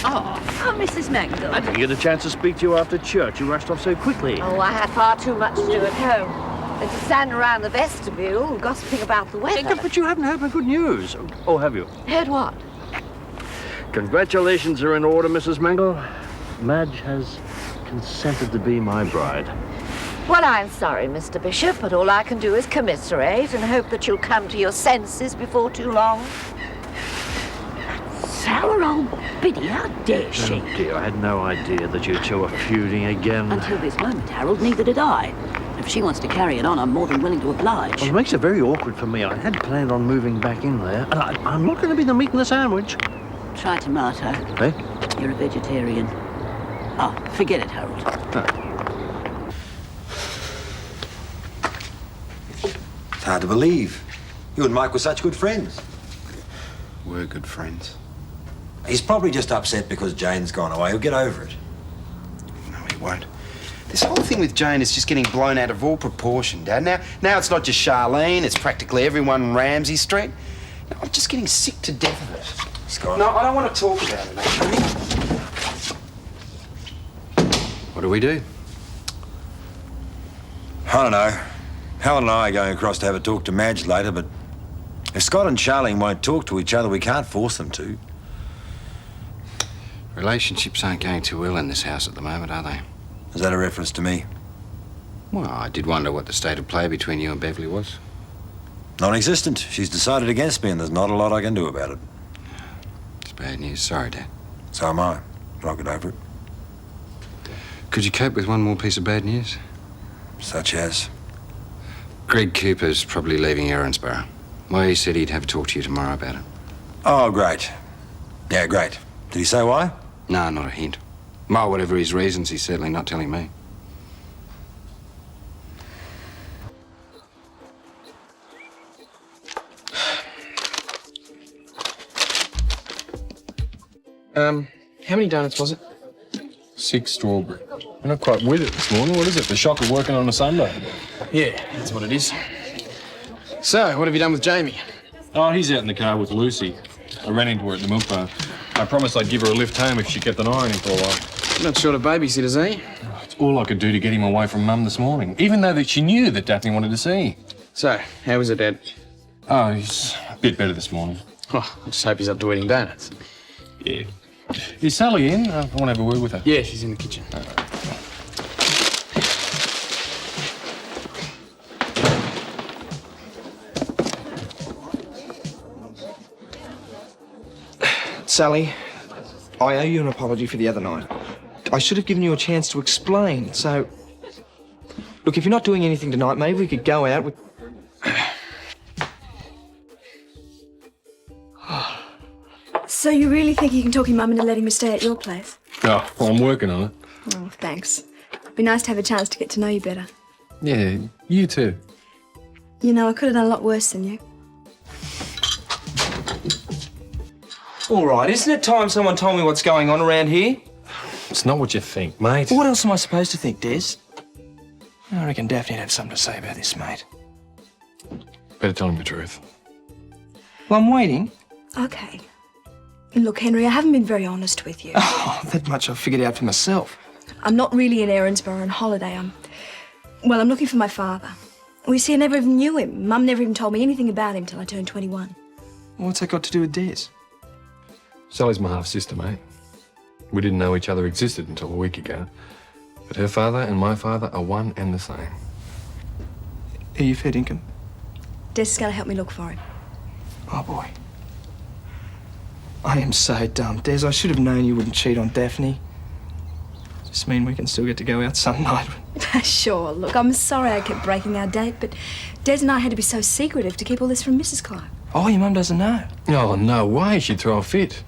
Oh, Mrs. Mangle. I didn't get a chance to speak to you after church. You rushed off so quickly. Oh, I had far too much to do at home. And to stand around the vestibule gossiping about the weather. But you haven't heard my good news. Oh, have you? Heard what? Congratulations are in order, Mrs. Mangle. Madge has consented to be my bride. Well, I'm sorry, Mr. Bishop, but all I can do is commiserate and hope that you'll come to your senses before too long. Sour old biddy, how dare she? Oh, dear, I had no idea that you two were feuding again. Until this moment, Harold, neither did I. If she wants to carry it on, I'm more than willing to oblige. Well, it makes it very awkward for me. I had planned on moving back in there, and I'm not going to be the meat in the sandwich. Try tomato. Eh? You're a vegetarian. Oh, forget it, Harold. It's hard to believe. You and Mike were such good friends. We're good friends. He's probably just upset because Jane's gone away. He'll get over it. No, he won't. This whole thing with Jane is just getting blown out of all proportion, Dad. Now it's not just Charlene, it's practically everyone on Ramsay Street. Now, I'm just getting sick to death of it. Scott. No, I don't want to talk about it, actually. What do we do? I don't know. Helen and I are going across to have a talk to Madge later, but if Scott and Charlene won't talk to each other, we can't force them to. Relationships aren't going too well in this house at the moment, are they? Is that a reference to me? Well, I did wonder what the state of play between you and Beverly was. Non-existent. She's decided against me and there's not a lot I can do about it. It's bad news. Sorry, Dad. So am I. But I'll get over it. Could you cope with one more piece of bad news? Such as? Greg Cooper's probably leaving Erinsborough. Well, he said he'd have a talk to you tomorrow about it. Oh, great. Yeah, great. Did he say why? No, not a hint. Well, whatever his reasons, he's certainly not telling me. How many donuts was it? 6 strawberry. You're not quite with it this morning. What is it? The shock of working on a Sunday? Yeah, that's what it is. So, what have you done with Jamie? Oh, he's out in the car with Lucy. I ran into her at the milk bar. I promised I'd give her a lift home if she kept an eye on him for a while. You're not short of babysitters, are you? It's all I could do to get him away from Mum this morning, even though that she knew that Daphne wanted to see. So, how is it, Dad? Oh, he's a bit better this morning. Oh, I just hope he's up to eating donuts. Yeah. Is Sally in? I want to have a word with her. Yeah, she's in the kitchen. Sally, I owe you an apology for the other night. I should have given you a chance to explain, so... Look, if you're not doing anything tonight, maybe we could go out with... So you really think you can talk your mum into letting me stay at your place? Oh, well, I'm working on it. Oh, thanks. It'd be nice to have a chance to get to know you better. Yeah, you too. You know, I could have done a lot worse than you. All right, isn't it time someone told me what's going on around here? It's not what you think, mate. What else am I supposed to think, Des? I reckon Daphne'd have something to say about this, mate. Better tell him the truth. Well, I'm waiting. Okay. Look, Henry, I haven't been very honest with you. Oh, that much I've figured out for myself. I'm not really in Erinsborough on holiday. I'm looking for my father. Well, you see, I never even knew him. Mum never even told me anything about him till I turned 21. What's that got to do with Des? Sally's my half-sister, mate. We didn't know each other existed until a week ago. But her father and my father are one and the same. Are you fair dinkum? Des is going to help me look for him. Oh, boy. I am so dumb. Des, I should have known you wouldn't cheat on Daphne. Does this mean we can still get to go out some night? Sure. Look, I'm sorry I kept breaking our date, but Des and I had to be so secretive to keep all this from Mrs. Clarke. Oh, your mum doesn't know? Oh, no way. She'd throw a fit.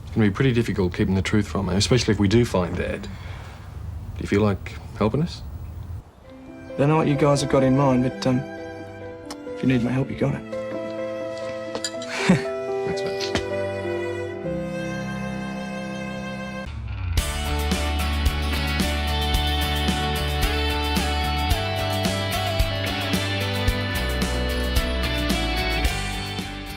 It's going to be pretty difficult keeping the truth from her, especially if we do find Dad. Do you feel like helping us? Don't know what you guys have got in mind, but if you need my help, you got it.